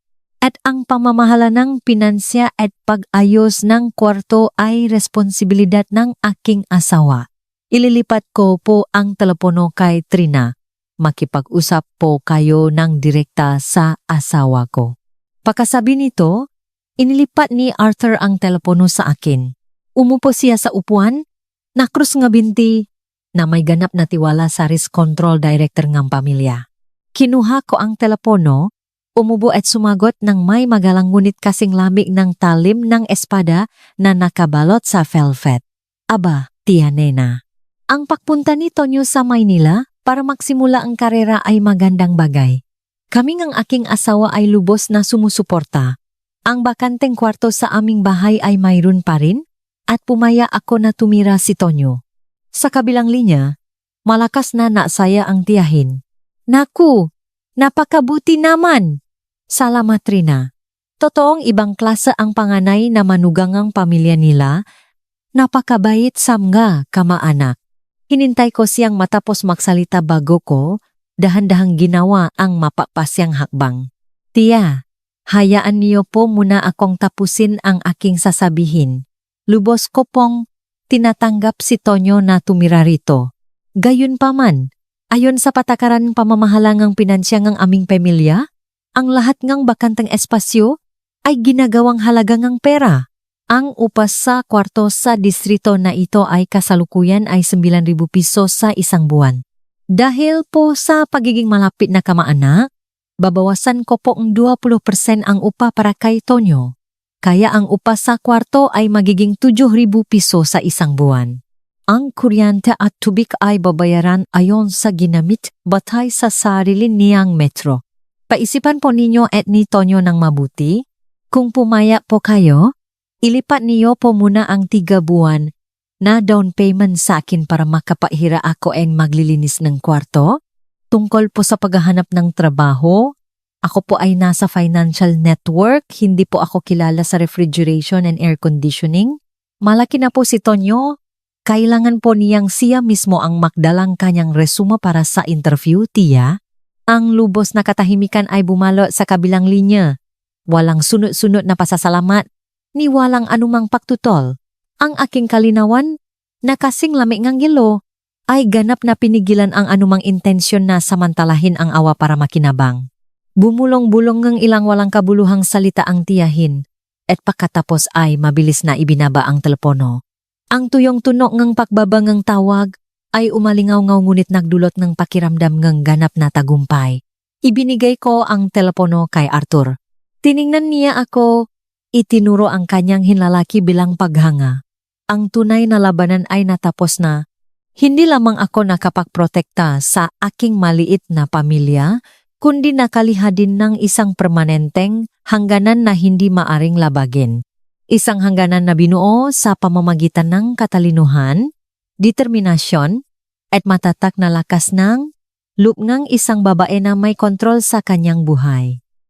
at ang pamamahala ng pinansya at pag-ayos ng kwarto ay responsibilidad ng aking asawa. Ililipat ko po ang telepono kay Trina. Makipag-usap po kayo ng direkta sa asawa ko. Pagkasabi nito, inilipat ni Arthur ang telepono sa akin. Umupo siya sa upuan, nakrus nga binti na may ganap na tiwala sa risk control director ng pamilya. Kinuha ko ang telepono, umubo at sumagot ng may magalang ngunit kasing lamig ng talim ng espada na nakabalot sa velvet. Aba, Tia Nena, ang pagpunta ni Tonyo sa Maynila para magsimula ang karera ay magandang bagay. Kaming ang aking asawa ay lubos na sumusuporta. Ang bakanteng kwarto sa aming bahay ay mayroon pa rin at pumaya ako na tumira si Tonyo. Sa kabilang linya, malakas na nasaya ang tiyahin. Naku, napakabuti naman! Salamat, Trina. Totoong ibang klase ang panganay na manugangang pamilya nila. Napakabait samga, kamaanak. Hinintay ko siyang matapos magsalita bago ko, dahan-dahang ginawa ang mapapasyang hakbang. Tia, hayaan niyo po muna akong tapusin ang aking sasabihin. Lubos ko pong tinatanggap si Tonyo na tumira rito. Gayunpaman, ayon sa patakaran pamamahalangang pinansya ng aming pamilya, ang lahat ng bakanteng espasyo ay ginagawang halaga ng pera. Ang upas sa kwarto sa distrito na ito ay kasalukuyan ay 9,000 piso sa isang buwan. Dahil po sa pagiging malapit na kamaanak, Babawasan ko po ang 20% ang upa para kay Tonyo. Kaya ang upa sa kwarto ay magiging 7,000 piso sa isang buwan. Ang kuryente at tubig ay babayaran ayon sa ginamit batay sa sarili niyang metro. Paisipan po ninyo at ni Tonyo ng mabuti. Kung pumaya po kayo, ilipat niyo po muna ang 3 buwan na down payment sa akin para makapahira ako ang maglilinis ng kwarto. Tungkol po sa paghahanap ng trabaho, ako po ay nasa financial network, hindi po ako kilala sa refrigeration and air conditioning. Malaki na po si Tonyo, kailangan po niyang siya mismo ang magdalang kanyang resume para sa interview, tiya. Ang lubos na katahimikan ay bumalo sa kabilang linya. Walang sunod-sunod na pasasalamat, ni walang anumang pagtutol. Ang aking kalinawan, na kasing lami ngang gilo, ay ganap na pinigilan ang anumang intensyon na samantalahin ang awa para makinabang. Bumulong-bulong ng ilang walang kabuluhang salita ang tiyahin, at pagkatapos ay mabilis na ibinaba ang telepono. Ang tuyong tunok ng pagbaba ng tawag ay umalingaw-ngaw ngunit nagdulot ng pakiramdam ng ganap na tagumpay. Ibinigay ko ang telepono kay Arthur. Tiningnan niya ako, itinuro ang kanyang hinlalaki bilang paghanga. Ang tunay na labanan ay natapos na. Hindi lamang ako nakapagprotekta sa aking maliit na pamilya, kundi nakaliha din ng isang permanenteng hangganan na hindi maaring labagin. Isang hangganan na binuo sa pamamagitan ng katalinuhan, determinasyon, at matatak na lakas ng loob ng isang babae na may kontrol sa kanyang buhay.